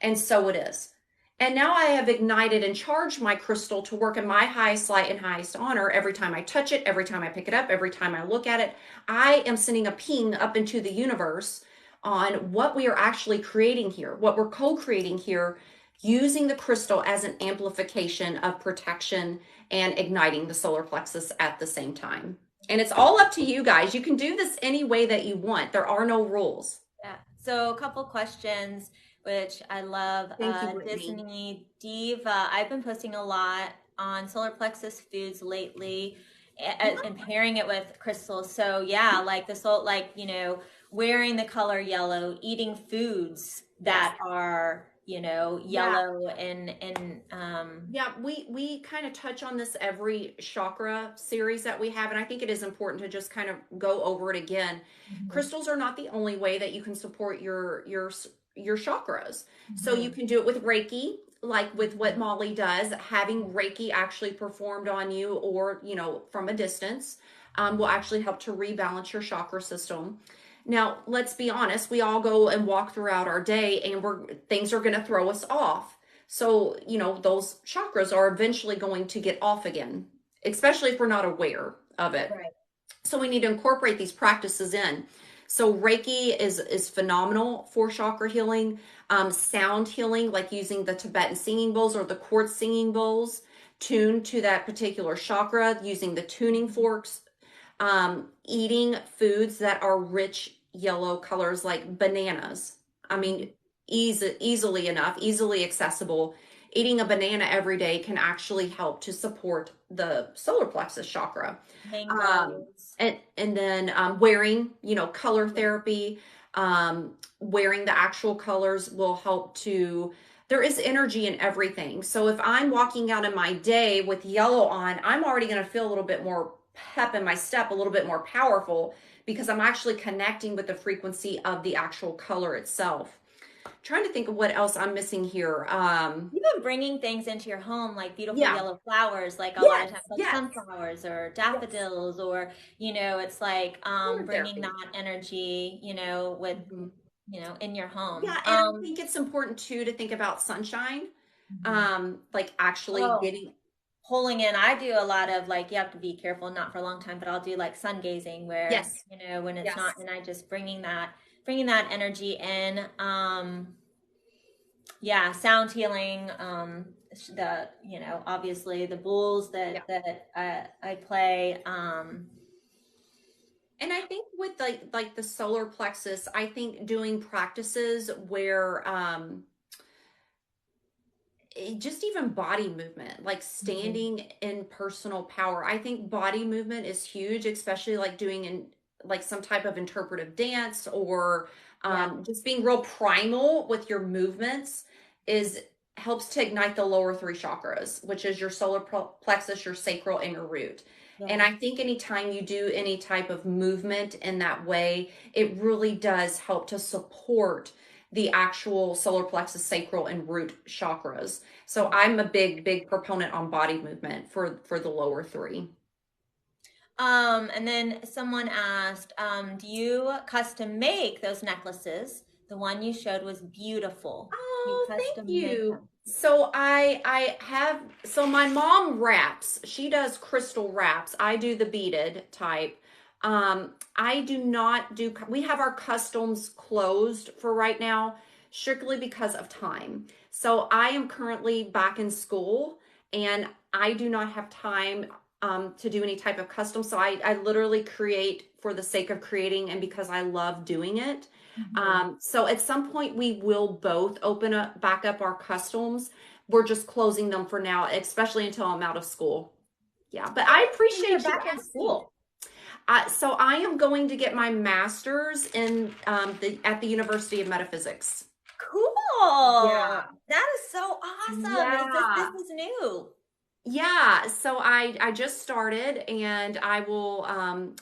And so it is. And now I have ignited and charged my crystal to work in my highest light and highest honor every time I touch it, every time I pick it up, every time I look at it. I am sending a ping up into the universe on what we are actually creating here, what we're co creating here, using the crystal as an amplification of protection and igniting the solar plexus at the same time. And it's all up to you guys. You can do this any way that you want. There are no rules. Yeah. So a couple questions, which I love. Thank you, Brittany. Disney Diva. I've been posting a lot on solar plexus foods lately, and pairing it with crystals. So yeah, like the soul, like wearing the color yellow, eating foods Yes. that are Yeah. yellow and Yeah, we kind of touch on this every chakra series that we have, and I think it is important to just kind of go over it again. Mhm. Crystals are not the only way that you can support your chakras. So you Mhm. can do it with Reiki, like with what Mhm. Molly does, having Reiki actually performed on you, or from a distance, will actually help to rebalance your chakra system. Now, let's be honest, we all go and walk throughout our day, and things are going to throw us off. So, those chakras are eventually going to get off again, especially if we're not aware of it. Right. So we need to incorporate these practices in. So Reiki is phenomenal for chakra healing, sound healing, like using the Tibetan singing bowls or the quartz singing bowls tuned to that particular chakra, using the tuning forks, eating foods that are rich yellow colors like bananas. I mean, easily enough, easily accessible. Eating a banana every day can actually help to support the solar plexus chakra. Mangoes. And then wearing, color Yeah. therapy, wearing the actual colors will help to. There is energy in everything. So if I'm walking out in my day with yellow on, I'm already going to feel a little bit more pep in my step, a little bit more powerful, because I'm actually connecting with the frequency of the actual color itself. Trying to think of what else I'm missing here. Even bringing things into your home, like beautiful Yeah. yellow flowers, like a lot of Yes. times, like Yes. sunflowers or Yes. daffodils, or it's like Color bringing therapy. that energy, with Mhm. in your home. Yeah, and I think it's important too to think about sunshine. Mhm. Like actually Oh, getting. pulling in. I do a lot of, like, you have to be careful, not for a long time, but I'll do like sun gazing where Yes. when it's Yes. not, and I just bringing that energy in. Yeah, sound healing, the obviously the bowls Yeah. that I play, And I think with like the solar plexus, I think doing practices where just even body movement, like standing in personal power. I think body movement is huge, especially like doing in like some type of interpretive dance or Yeah. just being real primal with your movements is helps to ignite the lower three chakras, which is your solar plexus, your sacral, and your root. And Yeah. I think anytime you do any type of movement in that way, it really does help to support the actual solar plexus, sacral, and root chakras. So I'm a big proponent on body movement for the lower three. And then someone asked, do you custom make those necklaces? The one you showed was beautiful. You Oh, thank custom make you. them. So I have so my mom wraps. She does crystal wraps. I do the beaded type. I do not do we have our customs closed for right now strictly because of time. So I am currently back in school and I do not have time to do any type of custom. So I literally create for the sake of creating and because I love doing it. Mhm. So at some point we will both open up back up our customs. We're just closing them for now, especially until I'm out of school. Yeah, but Why I did you say you're appreciate you back in asking. school? So I am going to get my master's in at the University of Metaphysics. Cool. Yeah. That is so awesome. This Yeah. is new. Yeah, so I just started and I will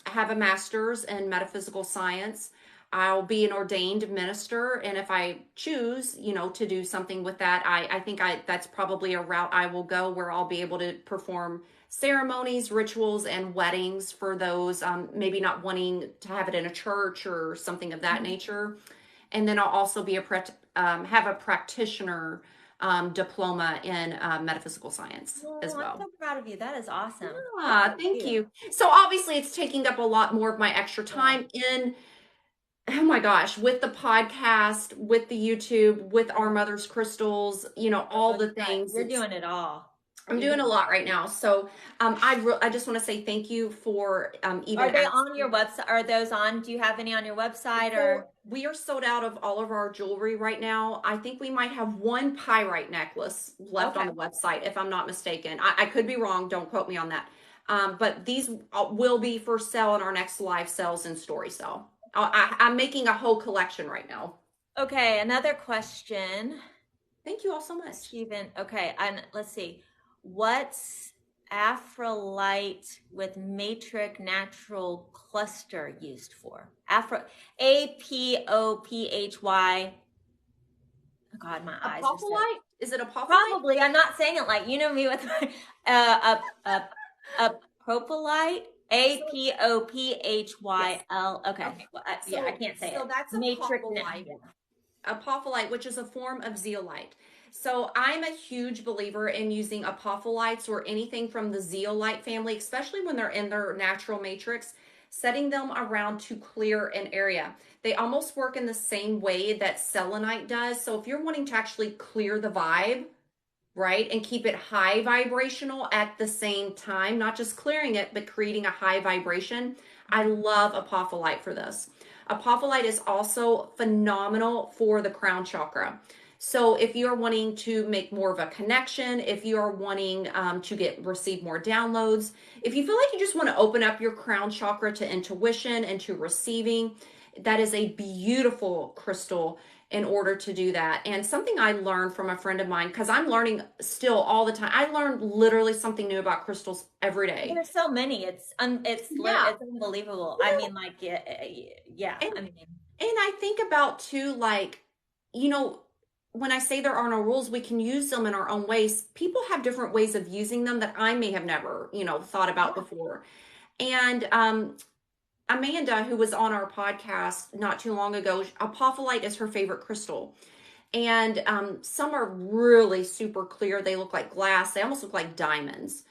have a master's in metaphysical science. I'll be an ordained minister, and if I choose, to do something with that, I think that's probably a route I will go where I'll be able to perform ceremonies, rituals, and weddings for those maybe not wanting to have it in a church or something of that nature. And then I'll also be have a practitioner diploma in metaphysical science as Oh, I'm well. so proud of you. That is awesome. Good Ah, for thank you. you. So obviously it's taking up a lot more of my extra Yeah. time in, oh my gosh, with the podcast, with the YouTube, with Our Yeah. Mother's Crystals, all Oh, the things. you're doing it all. I'm You're doing a doing lot right now. So I just want to say thank you for even Are they on your asking. website? Are those on? Do you have any on your website So or? we are sold out of all of our jewelry right now. I think we might have one pyrite necklace left on Okay. the website, if I'm not mistaken. I could be wrong. Don't quote me on that. But these will be for sale in our next live sales and story sale. I'm making a whole collection right now. Okay, another question. Thank you all so much. Stephen, okay, and let's see. What's Apophyllite with matrix natural cluster used for? Apophy. Oh God, my eyes are so. Apophyllite? Is it apophyllite? Probably, I'm not saying it like you know me with my apophyllite. So, yes. Apophyl. Okay, Okay. well, yeah, I So, can't say it. so that's Matrix. apophyllite. Yeah. Apophyllite, which is a form of zeolite. So I'm a huge believer in using apophylites or anything from the zeolite family, especially when they're in their natural matrix, setting them around to clear an area. They almost work in the same way that selenite does. So if you're wanting to actually clear the vibe, right, and keep it high vibrational at the same time, not just clearing it, but creating a high vibration, I love apophyllite for this. Apophyllite is also phenomenal for the crown chakra. So if you're wanting to make more of a connection, if you are wanting to receive more downloads, if you feel like you just want to open up your crown chakra to intuition and to receiving, that is a beautiful crystal in order to do that. And something I learned from a friend of mine, because I'm learning still all the time. I learn literally something new about crystals every day. There's so many. Yeah. it's unbelievable. I Well, mean, like yeah, yeah. and I mean, I think about too, like, you know, when I say there are no rules, we can use them in our own ways. People have different ways of using them that I may have never, thought about yeah. before. And Amanda, who was on our podcast not too long ago, apophyllite is her favorite crystal. And some are really super clear. They look like glass. They almost look like diamonds.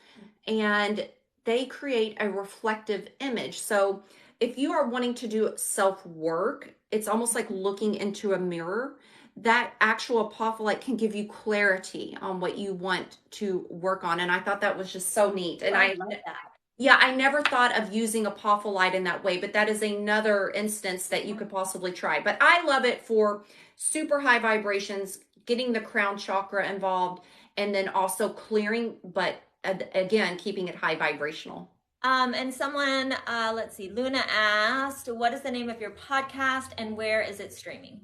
And they create a reflective image. So if you are wanting to do self work, it's almost like looking into a mirror. That actual apophyllite can give you clarity on what you want to work on. And I thought that was just so neat. And I love that. yeah, I never thought of using apophyllite in that way, but that is another instance that you could possibly try. But I love it for super high vibrations, getting the crown chakra involved, and then also clearing, but again, keeping it high vibrational. And someone, let's see, Luna asked, what is the name of your podcast and where is it streaming?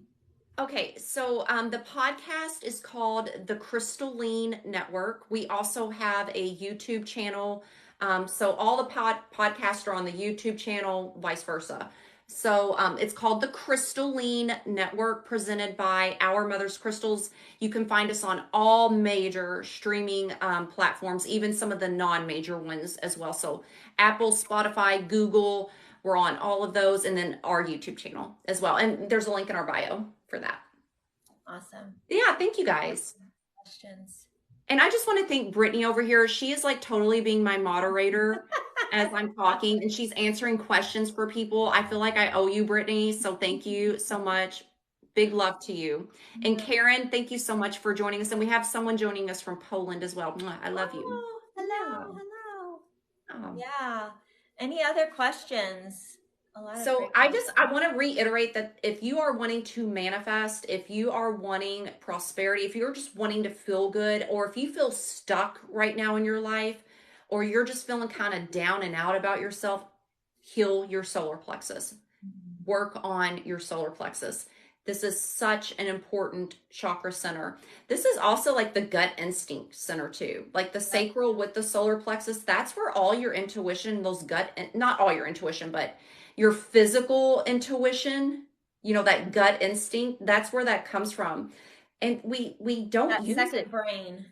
Okay, so the podcast is called the Crystalline Network. We also have a YouTube channel. So all the podcasts are on the YouTube channel, vice versa. So it's called the Crystalline Network, presented by Our Mother's Crystals. You can find us on all major streaming platforms, even some of the non-major ones as well. So Apple, Spotify, Google, we're on all of those, and then our YouTube channel as well. And there's a link in our bio for that. Awesome. Yeah, thank you guys. Questions. And I just want to thank Brittany over here. She is like totally being my moderator as I'm talking, and she's answering questions for people. I feel like I owe you, Brittany. So thank you so much. Big love to you. And Karen, thank you so much for joining us. And we have someone joining us from Poland as well. I love you. Hello, hello. Oh. Yeah. Any other questions? So I want to reiterate that if you are wanting to manifest, if you are wanting prosperity, if you're just wanting to feel good, or if you feel stuck right now in your life, or you're just feeling kind of down and out about yourself, heal your solar plexus. Work on your solar plexus. This is such an important chakra center. This is also like the gut instinct center too. Like the sacral with the solar plexus, that's where all your intuition, those gut, not all your intuition, but your physical intuition, you know, that gut instinct, that's where that comes from. And we don't that use second it. Brain.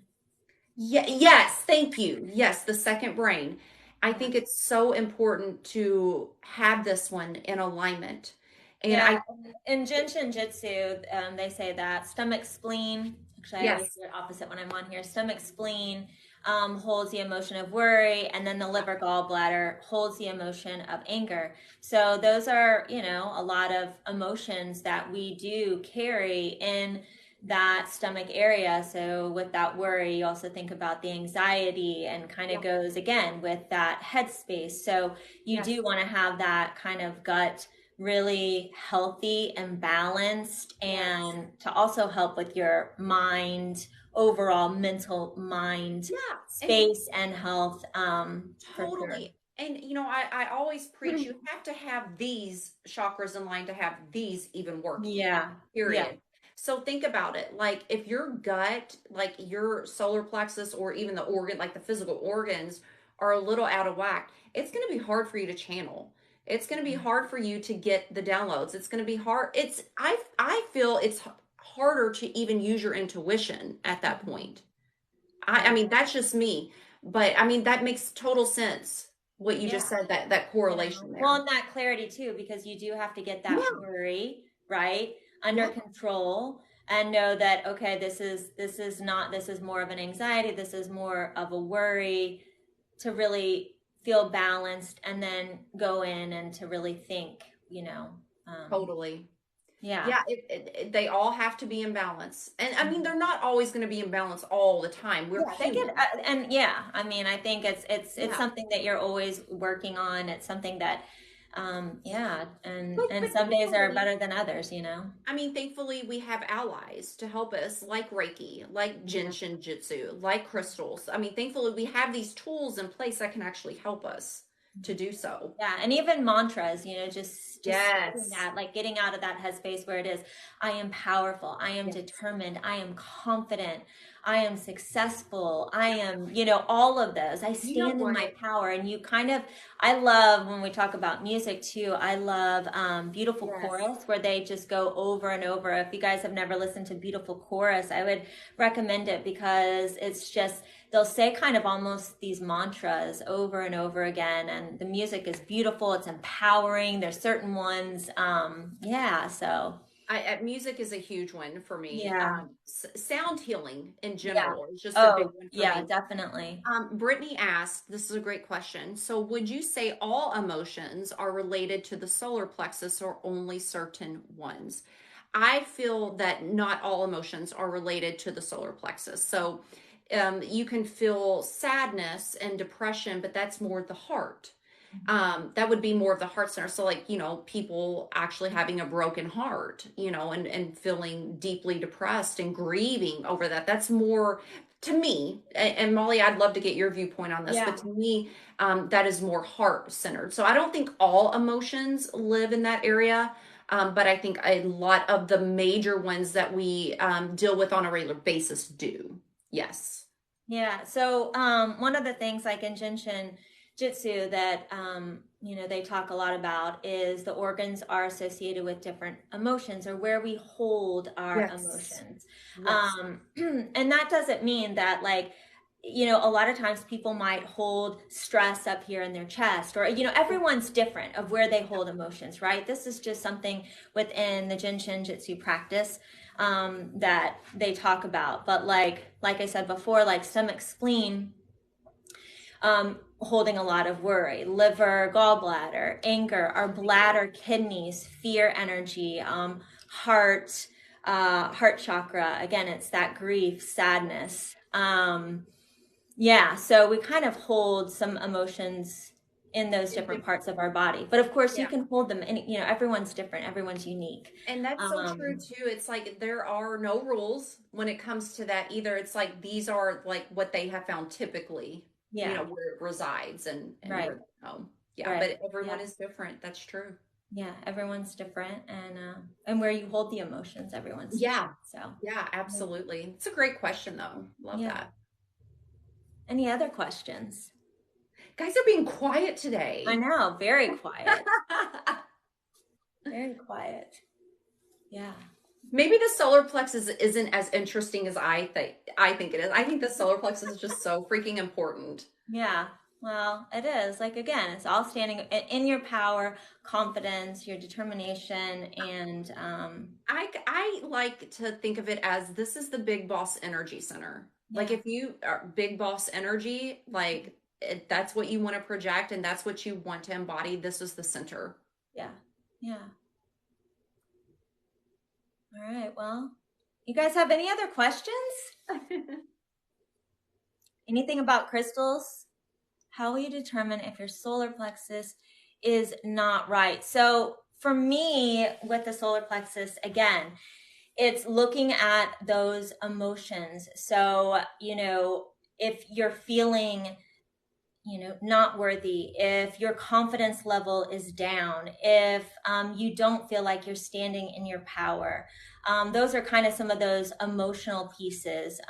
Yeah, yes, thank you. Yes, the second brain. I think it's so important to have this one in alignment. And in Jinshin Jitsu, they say that stomach spleen, actually I always do it opposite when I'm on here, stomach spleen holds the emotion of worry, and then the liver gallbladder holds the emotion of anger. So those are, you know, a lot of emotions that we do carry in that stomach area. So with that worry, you also think about the anxiety, and kind of goes again with that headspace. So you do want to have that kind of gut really healthy and balanced, and to also help with your mind, overall mental mind space and health. Totally. And you know, I always preach you have to have these chakras in line to have these even work. Period. So think about it. Like if your gut, like your solar plexus, or even the organ, like the physical organs are a little out of whack, it's going to be hard for you to channel. It's going to be hard for you to get the downloads. It's going to be hard. I feel it's harder to even use your intuition at that point. I mean, that's just me, but I mean, that makes total sense. What you just said, that correlation there. Well, and that clarity too, because you do have to get that worry, right, under control, and know that, okay, this is more of an anxiety. This is more of a worry, to really feel balanced, and then go in and to really think, you know. Totally. Yeah. They all have to be in balance, and I mean, they're not always going to be in balance all the time. We're human. I mean, I think it's something that you're always working on. It's something that and some days are better than others, you know. I mean, thankfully we have allies to help us, like Reiki, like Jinshin Jitsu, like crystals. I mean, thankfully we have these tools in place that can actually help us to do so. Yeah, and even mantras, you know, just that, like getting out of that headspace where it is, I am powerful, I am determined, I am confident, I am successful, I am, you know, all of those. I stand in my power. And you kind of, I love when we talk about music too, I love Beautiful Chorus, where they just go over and over. If you guys have never listened to Beautiful Chorus, I would recommend it, because it's just, they'll say kind of almost these mantras over and over again, and the music is beautiful, it's empowering. There's certain ones, so music is a huge one for me. Sound healing in general is just a big one for me. Definitely. Brittany asked, this is a great question. So would you say all emotions are related to the solar plexus, or only certain ones? I feel that not all emotions are related to the solar plexus. So you can feel sadness and depression, but that's more the heart. That would be more of the heart center. So like, you know, people actually having a broken heart, you know, and feeling deeply depressed and grieving over that. That's more To me, and Molly, I'd love to get your viewpoint on this, but Yeah. to me, that is more heart centered. So I don't think all emotions live in that area. But I think a lot of the major ones that we deal with on a regular basis do. Yes. Yeah. So one of the things like in Jinshin Jitsu that they talk a lot about is the organs are associated with different emotions or where we hold our Yes. emotions. Yes. And that doesn't mean that like a lot of times people might hold stress up here in their chest or everyone's different of where they hold emotions, right? This is just something within the Jinshin Jitsu practice that they talk about. But like I said before, like stomach, spleen, holding a lot of worry, liver, gallbladder, anger, our bladder, kidneys, fear energy, heart chakra. Again, it's that grief, sadness. Yeah, so we kind of hold some emotions in those different parts of our body. But of course, you Yeah. can hold them in, everyone's different, everyone's unique. And that's so true Um, too. It's like there are no rules when it comes to that either. It's like these are like what they have found typically, yeah, where it resides and right, where they home. Yeah, right. but everyone Yeah. is different. That's true. Yeah, everyone's different and where you hold the emotions, everyone's Yeah. different. So, Yeah, yeah. absolutely. It's a great question though. Love Yeah. that. Any other questions? Guys are being quiet I today. know, very quiet. Very quiet. Yeah. Maybe the solar plexus isn't as interesting as I think it is. I think the solar plexus is just so freaking important. Yeah. Well, it is. Like again, it's all standing in your power, confidence, your determination, and I like to think of it as this is the big boss energy center. Like yeah, if you are big boss energy, like that's what you want to project and that's what you want to embody. This is the center. yeah, yeah. All right. Well, you guys have any other questions? Anything about crystals? How will you determine if your solar plexus is not right? So for me, with the solar plexus, again, it's looking at those emotions. So, if you're feeling, not worthy, if your confidence level is down, if you don't feel like you're standing in your power, those are kind of some of those emotional pieces.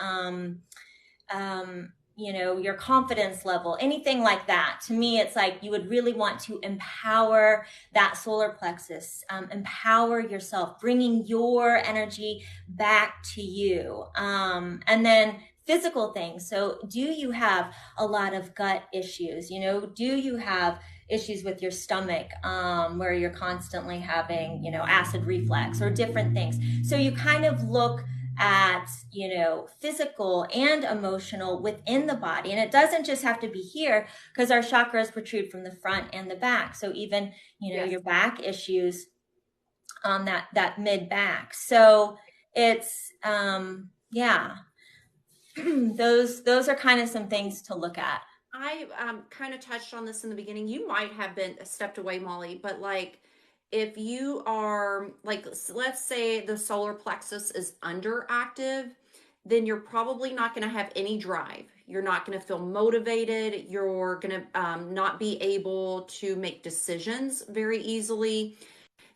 Your confidence level, anything like that. To me, it's like you would really want to empower that solar plexus, empower yourself, bringing your energy back to you. And then physical things. So, do you have a lot of gut issues? Do you have issues with your stomach where you're constantly having, acid reflux or different things? So, you kind of look at physical and emotional within the body, and it doesn't just have to be here because our chakras protrude from the front and the back. So even Yes. your back issues on that mid back. So it's yeah. those are kind of some things to look at. I kind of touched on this in the beginning. You might have been stepped away, Molly, but like if you are like, let's say the solar plexus is underactive, then you're probably not going to have any drive. You're not going to feel motivated. You're going to not be able to make decisions very easily.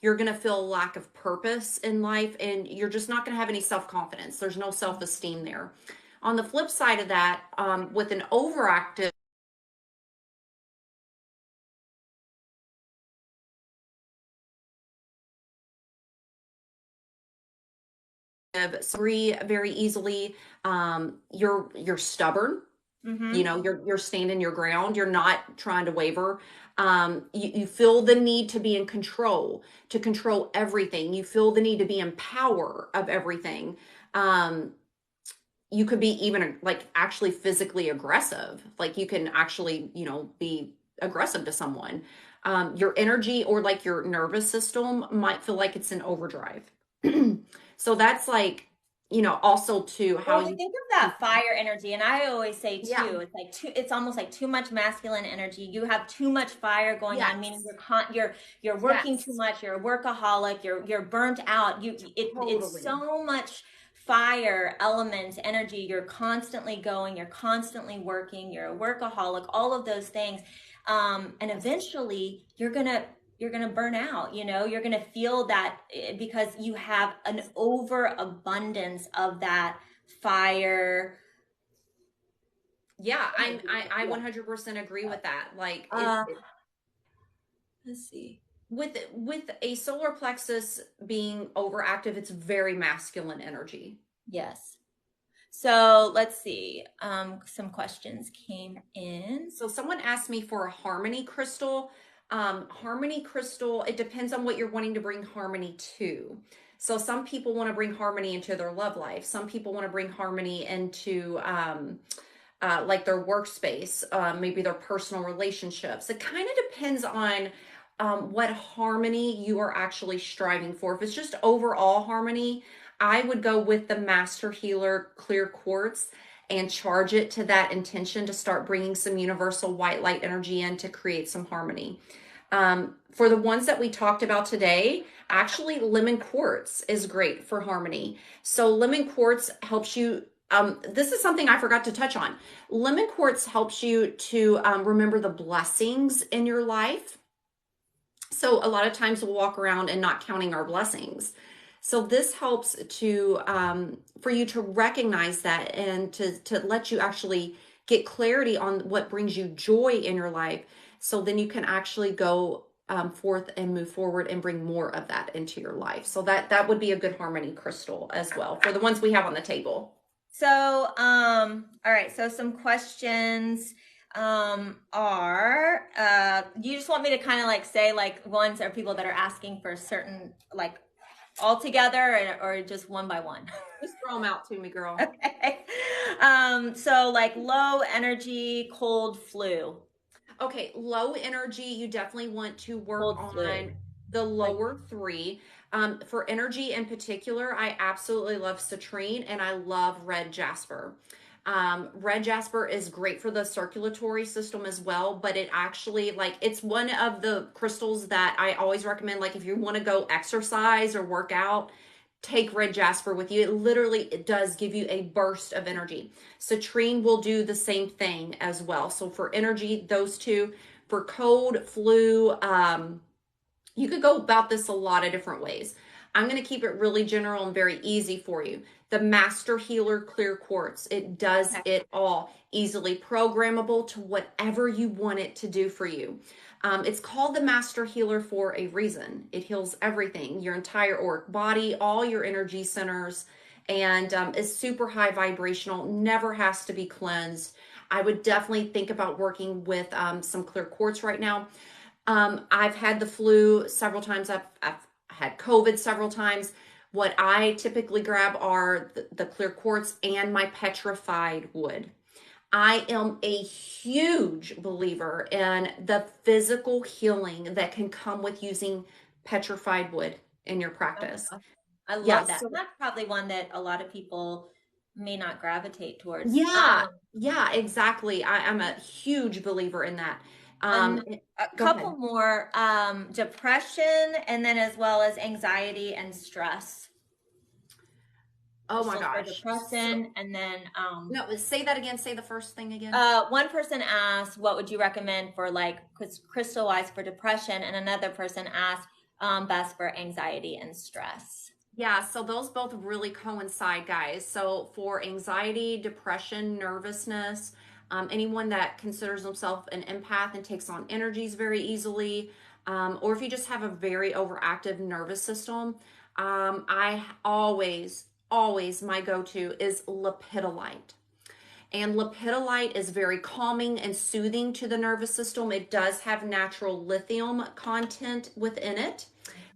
You're going to feel a lack of purpose in life, and you're just not going to have any self confidence. There's no self esteem there. On the flip side of that, with an overactive agree very easily. You're stubborn. Mm-hmm. You're standing your ground. You're not trying to waver. You feel the need to be in control, to control everything. You feel the need to be in power of everything. Um, you could be even like actually physically aggressive. Like you can actually, be aggressive to someone. Your energy or like your nervous system might feel like it's in overdrive. So that's like, also to how Well, we you. think of that fire energy, and I always say Yeah. too, it's like it's almost like too much masculine energy. You have too much fire going on, meaning Yes. you're working too Yes. much, you're a workaholic, you're burnt out. It's Totally. so much fire element energy, you're constantly going, you're constantly working, you're a workaholic, all of those things. And eventually you're gonna burn out, you're gonna feel that because you have an overabundance of that fire. Yeah, I 100% agree with that. Like Uh, let's see. with a solar plexus being overactive, it's very masculine energy. Yes. So let's see. Some questions came in. So someone asked me for a harmony crystal. Harmony crystal, it depends on what you're wanting to bring harmony to. So some people want to bring harmony into their love life. Some people want to bring harmony into like their workspace, maybe their personal relationships. It kind of depends on what harmony you are actually striving for. If it's just overall harmony, I would go with the Master Healer Clear Quartz and charge it to that intention to start bringing some universal white light energy in to create some harmony. For the ones that we talked about today, actually lemon quartz is great for harmony. So lemon quartz helps you. This is something I forgot to touch on. Lemon quartz helps you to remember the blessings in your life. So a lot of times we'll walk around and not counting our blessings. So this helps to for you to recognize that and to let you actually get clarity on what brings you joy in your life. So then you can actually go forth and move forward and bring more of that into your life. So that would be a good harmony crystal as well for the ones we have on the table. So, all right. So some questions are, you just want me to kind of like say like ones are people that are asking for certain like all together or just one by one? Just throw them out to me, girl. Okay. So like low energy, cold flu. Okay, low energy, you definitely want to work Cold on flu. the lower three. For energy in particular, I absolutely love citrine and I love red jasper. Red jasper is great for the circulatory system as well, but it actually like it's one of the crystals that I always recommend. Like if you want to go exercise or work out, take red jasper with you. It does give you a burst of energy. Citrine will do the same thing as well. So for energy, those two. For cold, flu, you could go about this a lot of different ways. I'm going to keep it really general and very easy for you. The Master Healer Clear Quartz, it does it all. Easily programmable to whatever you want it to do for you. It's called the Master Healer for a reason. It heals everything, your entire auric body, all your energy centers, and is super high vibrational, never has to be cleansed. I would definitely think about working with some clear quartz right now. I've had the flu several times. I've had COVID several times. What I typically grab are the clear quartz and my petrified wood. I am a huge believer in the physical healing that can come with using petrified wood in your practice. I love that. That's probably one that a lot of people may not gravitate towards. Yeah, exactly. I'm a huge believer in that. A couple more, depression, and then as well as anxiety and stress. Oh my gosh. Depression, and then no, say that again. Say the first thing again. One person asked, "What would you recommend for like crystal-wise for depression?" And another person asked, "Best for anxiety and stress." Yeah, so those both really coincide, guys. So for anxiety, depression, nervousness, anyone that considers themselves an empath and takes on energies very easily, or if you just have a very overactive nervous system, I always my go-to is lepidolite. And lepidolite is very calming and soothing to the nervous system. It does have natural lithium content within it.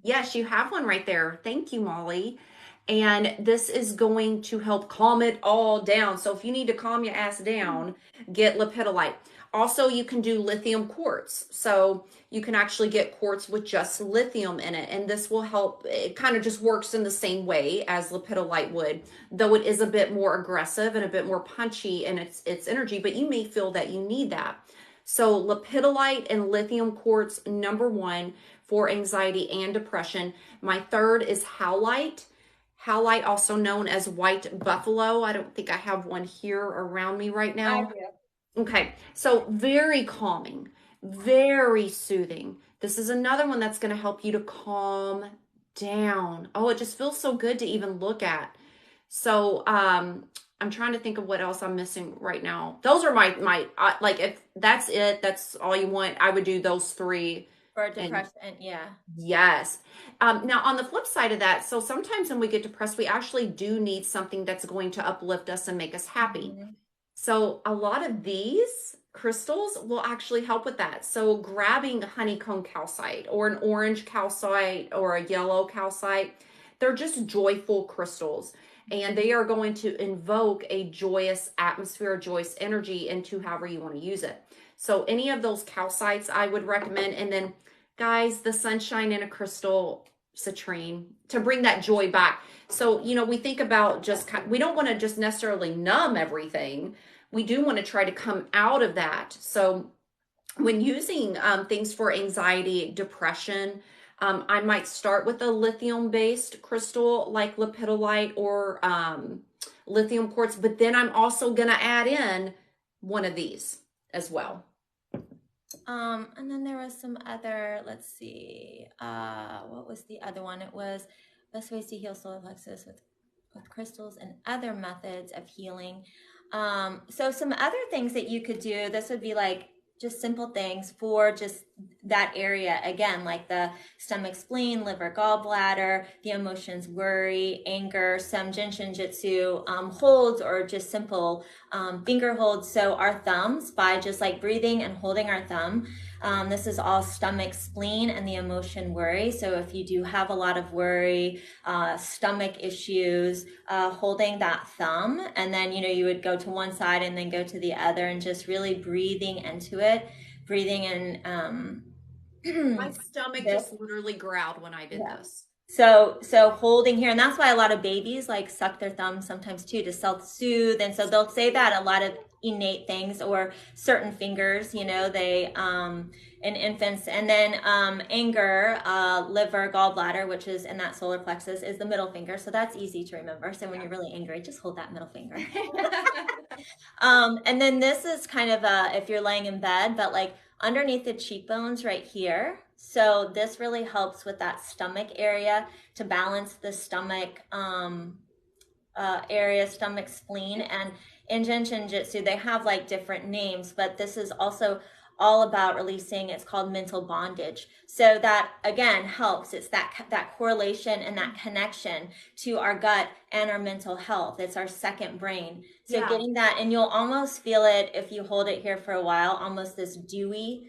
Yes, you have one right there. Thank you, Molly. And this is going to help calm it all down. So if you need to calm your ass down, get lepidolite. Also, you can do lithium quartz. So you can actually get quartz with just lithium in it. And this will help. It kind of just works in the same way as lepidolite would, though it is a bit more aggressive and a bit more punchy in its energy, but you may feel that you need that. So lepidolite and lithium quartz, number one for anxiety and depression. My third is howlite. howlite, also known as white buffalo. I don't think I have one here around me right I now. do. Okay, so very calming, very soothing. This is another one that's going to help you to calm down. Oh, it just feels so good to even look at. So, I'm trying to think of what else I'm missing right now. Those are my like if that's it, that's all you want, I would do those three. For And depression, yeah. yes. Now on the flip side of that, so sometimes when we get depressed, we actually do need something that's going to uplift us and make us happy. Mhm. So a lot of these crystals will actually help with that. So grabbing honeycomb calcite or an orange calcite or a yellow calcite, they're just joyful crystals. And they are going to invoke a joyous atmosphere, a joyous energy into however you want to use it. So any of those calcites I would recommend. And then guys, the sunshine in a crystal, citrine, to bring that joy back. So, we think about we don't want to just necessarily numb everything. We do want to try to come out of that. So, when using things for anxiety, depression, I might start with a lithium-based crystal like lepidolite or lithium quartz, but then I'm also going to add in one of these as well. And then there was some other, let's see, what was the other one? It was best ways to heal solar plexus with crystals and other methods of healing. So some other things that you could do, this would be like just simple things for just that area. Again, like the stomach, spleen, liver, gallbladder, the emotions, worry, anger, some Jinshin Jitsu holds or just simple finger holds. So our thumbs, by just like breathing and holding our thumb, this is all stomach, spleen, and the emotion worry. So if you do have a lot of worry, stomach issues, holding that thumb, and then, you would go to one side and then go to the other and just really breathing into it, breathing in. My stomach just literally growled when I did this. So holding here, and that's why a lot of babies like suck their thumbs sometimes too to self-soothe. And so they'll say that a lot of innate things or certain fingers, they in infants. And then anger, liver, gallbladder, which is in that solar plexus, is the middle finger. So that's easy to remember. So when you're really angry, just hold that middle finger. And then this is kind of if you're laying in bed, but like underneath the cheekbones right here. So this really helps with that stomach area to balance the stomach area, stomach, spleen. And in Jinshin Jitsu, they have like different names, but this is also all about releasing, it's called mental bondage. So that again helps. It's that correlation and that connection to our gut and our mental health. It's our second brain. So getting that, and you'll almost feel it if you hold it here for a while, almost this dewy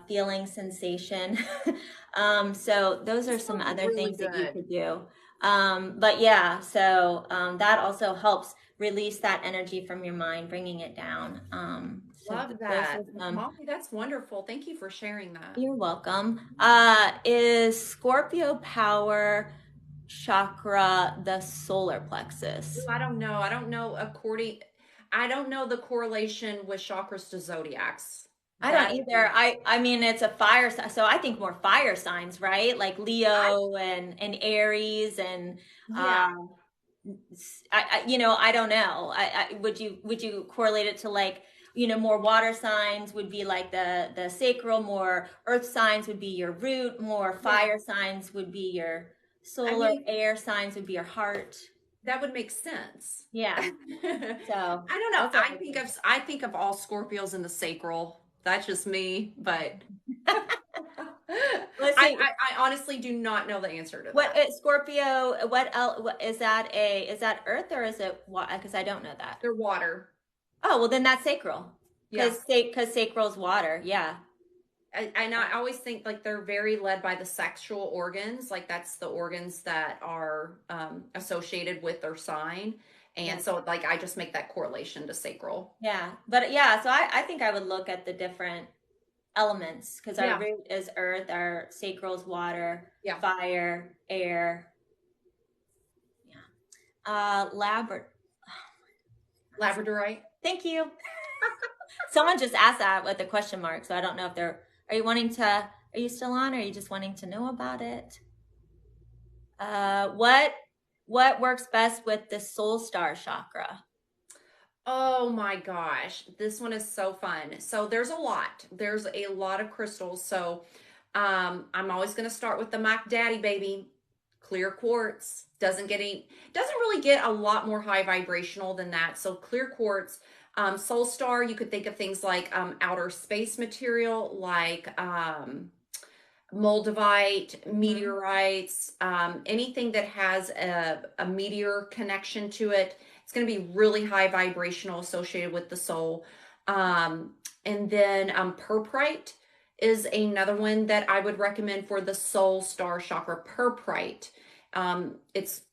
feeling sensation. So those are some other really things that you could do. But yeah, so that also helps release that energy from your mind, bringing it down. Love that. Molly, that's wonderful. Thank you for sharing that. You're welcome. Is Scorpio power chakra the solar plexus? I don't know. I don't know the correlation with chakras to zodiacs. I don't either. I mean, it's a fire sign, so I think more fire signs, right? Like Leo and Aries and I don't know. Would you correlate it to like, more water signs would be like the sacral, more earth signs would be your root, more fire signs would be your solar, air signs would be your heart. That would make sense. Yeah. So I don't know. I think of all Scorpios in the sacral. That's just me, but I honestly do not know the answer to that. What Scorpio? What else? Is that Earth or is it what? Because I don't know that. They're water. Oh well, then that's sacral. Because sacral's water. Yeah. I always think like they're very led by the sexual organs. Like that's the organs that are associated with their sign. And so like I just make that correlation to sacral. Yeah. But yeah, so I think I would look at the different elements because our root is earth, our sacral is water, fire, air. Yeah. Labradorite. Thank you. Someone just asked that with a question mark, so I don't know if are you still on or are you just wanting to know about it? What what works best with the soul star chakra? Oh my gosh, this one is so fun. So there's a lot of crystals. So I'm always going to start with the Mac Daddy baby, clear quartz. Doesn't really get a lot more high vibrational than that. So clear quartz, soul star, you could think of things like outer space material, like moldavite, meteorites, anything that has a meteor connection to it. It's going to be really high vibrational associated with the soul. Um, and then purprite is another one that I would recommend for the soul star chakra. Purprite. It's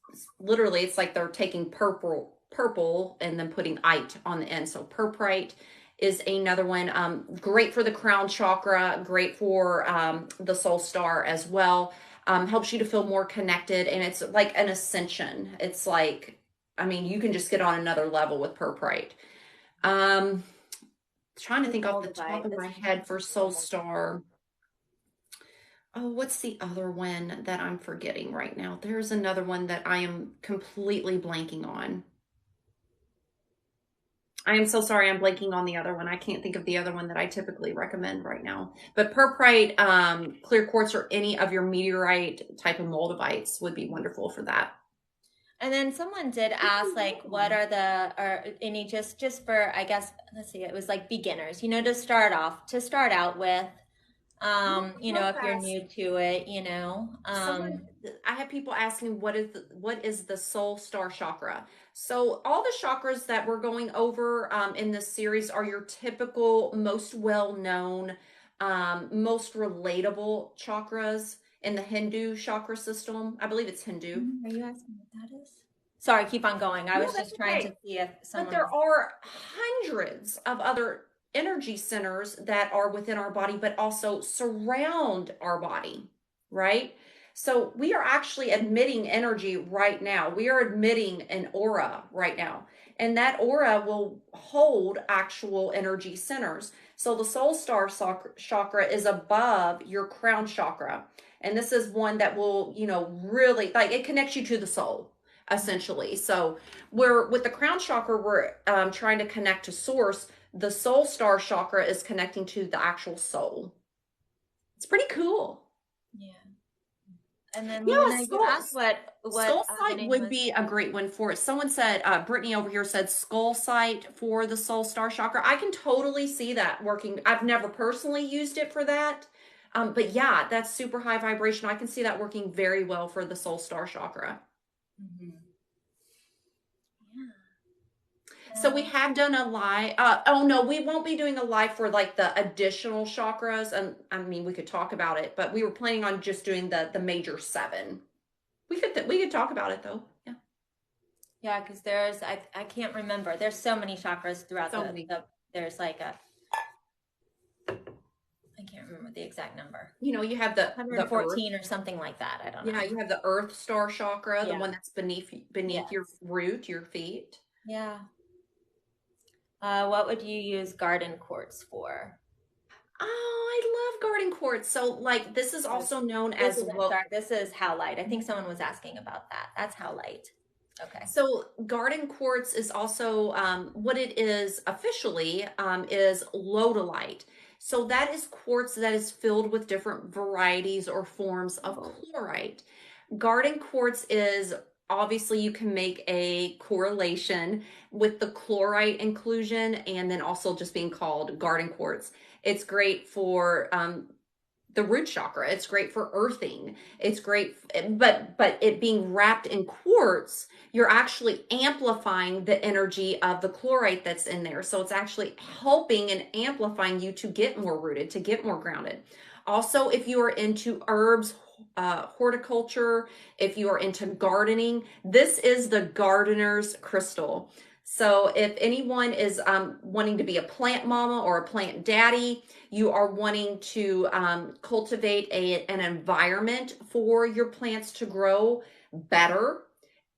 literally, it's like they're taking purple and then putting ite on the end. So purprite is another one. Great for the crown chakra, great for the soul star as well. Helps you to feel more connected, and it's like an ascension. It's like, I mean, you can just get on another level with purprite. Trying to think off the top of my head for soul star. Oh, what's the other one that I'm forgetting right now? There's another one that I am completely blanking on. I am so sorry, I'm blanking on the other one. I can't think of the other one that I typically recommend right now. But purprite, clear quartz, or any of your meteorite type of moldavites would be wonderful for that. And then someone did ask, like, what are the, or any, just for, I guess, let's see, it was like beginners, to start out with, if you're new to it, I have people asking what is the soul star chakra. So all the chakras that we're going over in this series are your typical, most well-known, most relatable chakras in the Hindu chakra system. I believe it's Hindu. Are you asking what that is? Sorry, keep on going. I was just trying to see if someone. But there are hundreds of other energy centers that are within our body, but also surround our body, right? So we are actually emitting energy right now. We are emitting an aura right now. And that aura will hold actual energy centers. So the soul star chakra is above your crown chakra. And this is one that will, really, like, it connects you to the soul, essentially. So with the crown chakra, we're trying to connect to source. The soul star chakra is connecting to the actual soul. It's pretty cool. Yeah. And then you asked what skull site would be a great one for it. Someone said, Brittany over here said skull site for the soul star chakra. I can totally see that working. I've never personally used it for that. But yeah, that's super high vibration. I can see that working very well for the soul star chakra. Mm-hmm. So we have done a live. Oh no, we won't be doing a live for like the additional chakras. And I mean, we could talk about it, but we were planning on just doing the major 7. We could talk about it though. Yeah. Yeah, because there's I can't remember. There's so many chakras throughout there's like I can't remember the exact number. You have the 114 or something like that. I don't know. Yeah, you have the earth star chakra, the one that's beneath your root, your feet. Yeah. What would you use garden quartz for? Oh, I love garden quartz. So, like, this is also known as this is howlite. I think someone was asking about that. That's howlite. Okay. So, garden quartz is also what it is officially is lodolite. So that is quartz that is filled with different varieties or forms of chlorite. Garden quartz is, obviously, you can make a correlation with the chlorite inclusion and then also just being called garden quartz. It's great for the root chakra. It's great for earthing. It's great, but it being wrapped in quartz, you're actually amplifying the energy of the chlorite that's in there. So it's actually helping and amplifying you to get more rooted, to get more grounded. Also, if you are into herbs, horticulture, if you are into gardening, this is the gardener's crystal. So if anyone is wanting to be a plant mama or a plant daddy, you are wanting to cultivate an environment for your plants to grow better,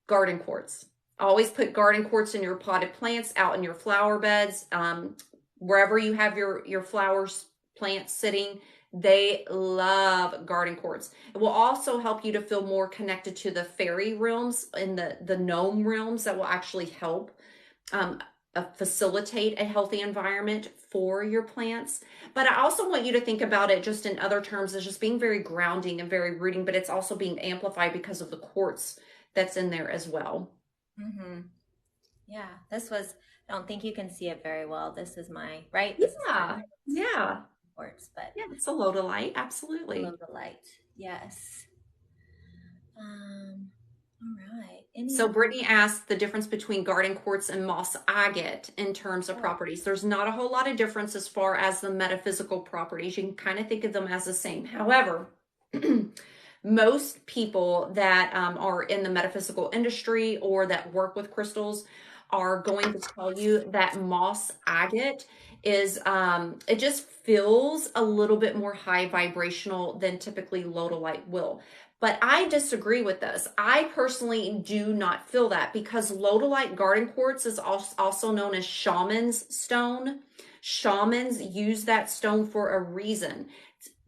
garden quartz. Always put garden quartz in your potted plants, out in your flower beds, wherever you have your flowers plants sitting. They love garden quartz. It will also help you to feel more connected to the fairy realms and the gnome realms that will actually help um, facilitate a healthy environment for your plants. But I also want you to think about it just in other terms as just being very grounding and very rooting, but it's also being amplified because of the quartz that's in there as well. Mm-hmm. Yeah, this was, I don't think you can see it very well. This is my, right? This is Yeah, yeah, quartz, but yeah. It's a lodolite, below absolutely. the light. Yes. All right. Any So other? Brittany asked the difference between garden quartz and moss agate in terms of Oh, properties. There's not a whole lot of difference as far as the metaphysical properties. You can kind of think of them as the same. However, most people that are in the metaphysical industry or that work with crystals are going to tell you that moss agate is it just feels a little bit more high vibrational than typically lodolite will. But I disagree with this. I personally do not feel that because lodolite garden quartz is also known as shaman's stone. Shamans use that stone for a reason.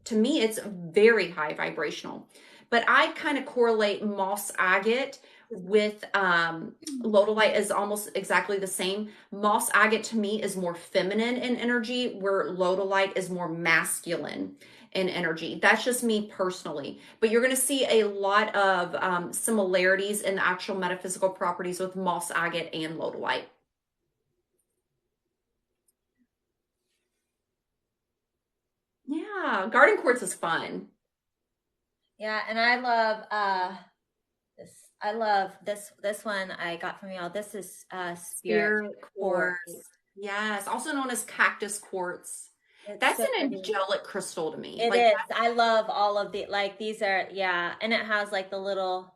To me, it's very high vibrational. But I kind of correlate moss agate with lodolite is almost exactly the same. Moss agate to me is more feminine in energy, where lodolite is more masculine in energy. That's just me personally. But you're going to see a lot of similarities in the actual metaphysical properties with moss agate and lodolite. Yeah, garden quartz is fun. yeah. And I love this. I love this one I got from y'all. This is spirit Spirit quartz. quartz. Yes, also known as cactus quartz. It's That's so an pretty. angelic crystal to me. It Like is. I love all of the like these are yeah, and it has like the little,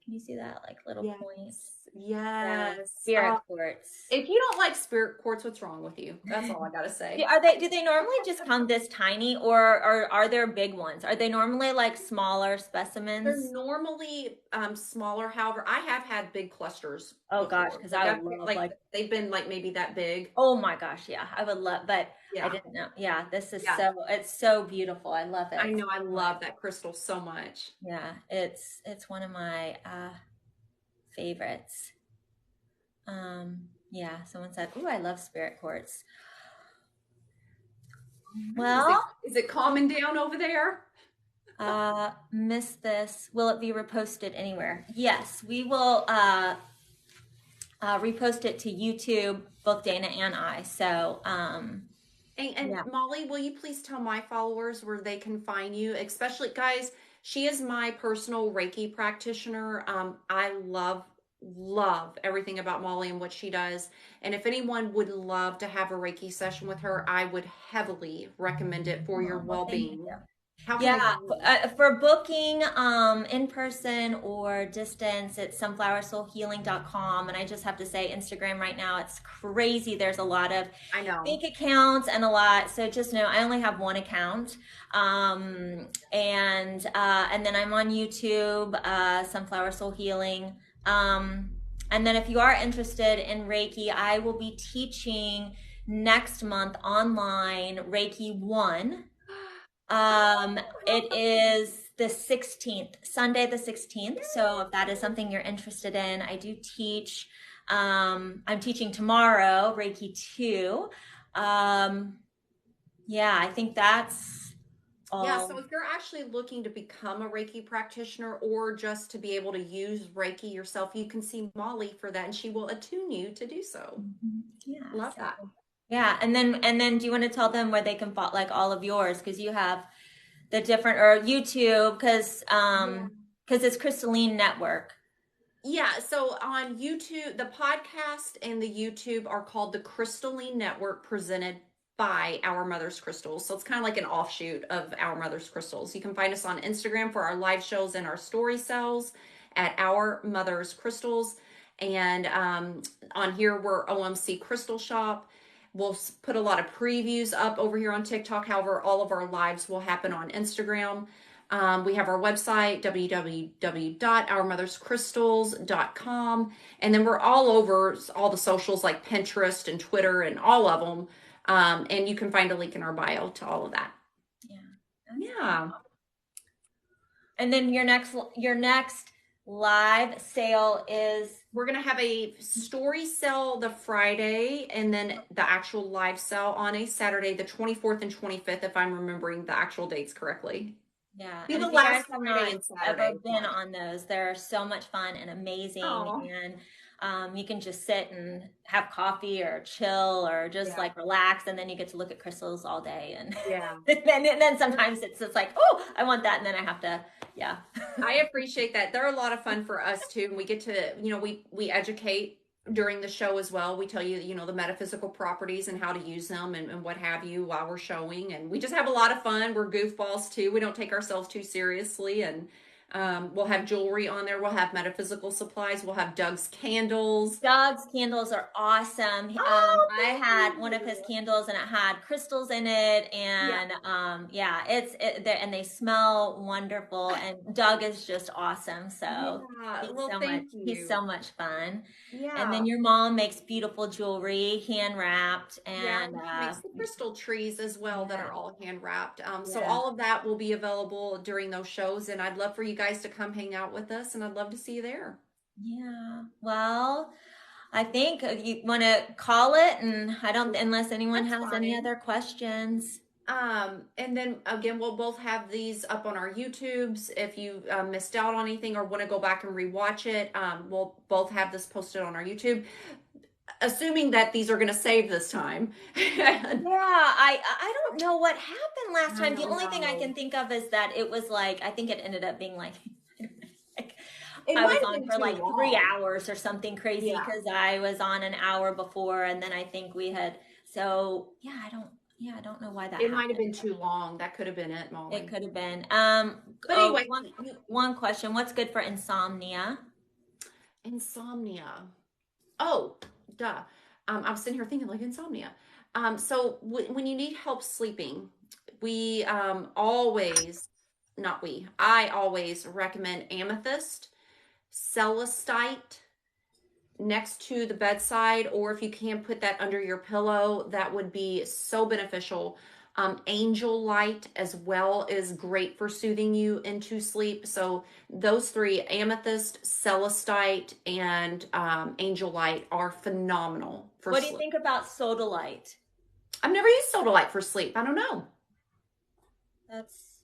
can you see that? Like little yes, points. Yeah. yes. Spirit quartz. If you don't like spirit quartz, what's wrong with you? That's all I gotta say. Do they normally just come this tiny or are there big ones? Are they normally like smaller They're specimens? normally smaller. However, I have had big clusters Oh gosh, before. because Like I I've would love like like, they've been like maybe that big. oh my gosh, yeah, I would love, but I Yeah, didn't know. Yeah, this is yeah. so, it's so beautiful. I love I it. know. I love that crystal so much. Yeah, it's one of my favorites. Yeah, someone said, "Ooh, I love spirit quartz." Is it Well, is it calming down over there? missed this. Will it be reposted anywhere? Yes, we will repost it to YouTube, both Dana and I. So, And yeah. Molly, will you please tell my followers where they can find you? Especially, guys, she is my personal Reiki practitioner. I love everything about Molly and what she does. And if anyone would love to have a Reiki session with her, I would heavily recommend it for your Oh, well, thank well-being. you. How can Yeah, they find you? for booking in person or distance, it's sunflowersoulhealing.com. And I just have to say, Instagram right now, it's crazy. There's a lot of I know. fake accounts and a lot. So just know I only have one account. And then I'm on YouTube, Sunflower Soul Healing. And then if you are interested in Reiki, I will be teaching next month online Reiki 1. It is the 16th, Sunday the 16th. So if that is something you're interested in, I do teach. I'm teaching tomorrow, Reiki 2. Yeah, I think that's Yeah, so all. if you're actually looking to become a Reiki practitioner or just to be able to use Reiki yourself, you can see Molly for that and she will attune you to do so. Yeah, Love so that. yeah, and then do you want to tell them where they can follow like all of yours because you have the different or YouTube Yeah. because it's Crystalline Network. Yeah, so on YouTube, the podcast and the YouTube are called the Crystalline Network presented by Our Mother's Crystals. So it's kind of like an offshoot of Our Mother's Crystals. You can find us on Instagram for our live shows and our story cells at Our Mother's Crystals. And on here, we're OMC Crystal Shop. We'll put a lot of previews up over here on TikTok. However, all of our lives will happen on Instagram. We have our website, www.ourmotherscrystals.com. And then we're all over all the socials like Pinterest and Twitter and all of them. And you can find a link in our bio to all of that. Yeah. Yeah. And then your next live sale is, We're going to have a story sale the Friday and then the actual live sale on a Saturday, the 24th and 25th, if I'm remembering the actual dates correctly. yeah. Be And the if you guys last have Friday not and Saturday ever of the been month. on those, they're so much fun and amazing. Oh, And you can just sit and have coffee or chill or just yeah. like relax, and then you get to look at crystals all day. And Yeah. and then sometimes it's just like, oh, I want that, and then I have to, yeah. I appreciate that. They're a lot of fun for us too. And we get to, we educate during the show as well. We tell you, the metaphysical properties and how to use them and what have you while we're showing. And we just have a lot of fun. We're goofballs too. We don't take ourselves too seriously. And we'll have jewelry on there. We'll have metaphysical supplies. We'll have Doug's candles. Doug's candles are awesome. Oh, I thank had one of his you. candles and it had crystals in it, Yeah. and yeah, and they smell wonderful. And Doug is just awesome. So Yeah. Well, thank he's you. so much fun. And then Yeah. your mom makes beautiful jewelry, hand wrapped, Yeah, and and she makes the crystal trees as well that yeah, are all hand wrapped. So yeah, all of that will be available during those shows, and I'd love for you guys to come hang out with us, and I'd love to see you there. yeah. Well, I think you want to call it, and I don't, unless anyone That's has any fine. other questions. And then again, we'll both have these up on our YouTubes. If you missed out on anything or want to go back and rewatch it, we'll both have this posted on our YouTube, assuming that these are going to save this time. Yeah, I don't know what happened last I time. The don't only thing I know. can think of is that it was like, I think it ended up being like, like It I might was have on been for too like 3 long. hours or something crazy Yeah. because I was on an hour before, and then I think we had, so yeah, I don't know why that It might have happened. been too long. That could have been it, It Molly. could have been. But anyway, One question. What's good for insomnia? insomnia. Oh, duh. I was sitting here thinking like insomnia. So when you need help sleeping, we always, not we, I always recommend amethyst, celestite next to the bedside, or if you can put that under your pillow, that would be so beneficial. Angel light as well is great for soothing you into sleep. So those three, amethyst, celestite, and angel light, are phenomenal for What do you sleep. think about sodalite? I've never used soda light for sleep. I don't know. That's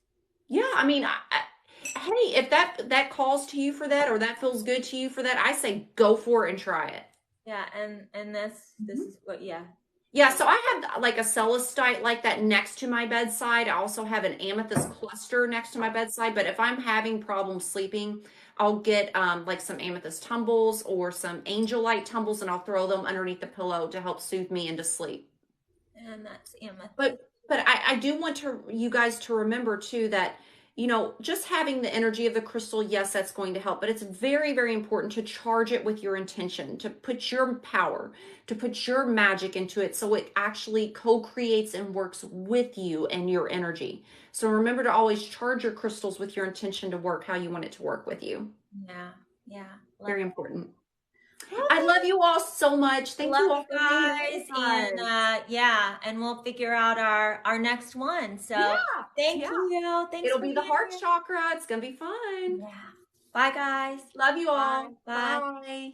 Yeah, I mean, hey, if that calls to you for that, or that feels good to you for that, I say go for it and try it. yeah, and this Mhm. is what, yeah. Yeah, so I have like a celestite like that next to my bedside. I also have an amethyst cluster next to my bedside. But if I'm having problems sleeping, I'll get like some amethyst tumbles or some angel light tumbles, and I'll throw them underneath the pillow to help soothe me into sleep. And that's But amethyst. I do want to you guys to remember too that just having the energy of the crystal, yes, that's going to help, but it's very, very important to charge it with your intention, to put your power, to put your magic into it so it actually co-creates and works with you and your energy. So remember to always charge your crystals with your intention to work how you want it to work with you. Yeah, yeah. Love Very it. important. I love Okay. you all so much. Thank Love you all you for hanging out guys. with And us. yeah, and we'll figure out our next one. Yeah, So thank yeah. you. Thanks It'll for be the being heart here. chakra. It's gonna be fun. Yeah. Bye guys. Love you Bye. all. Bye. Bye.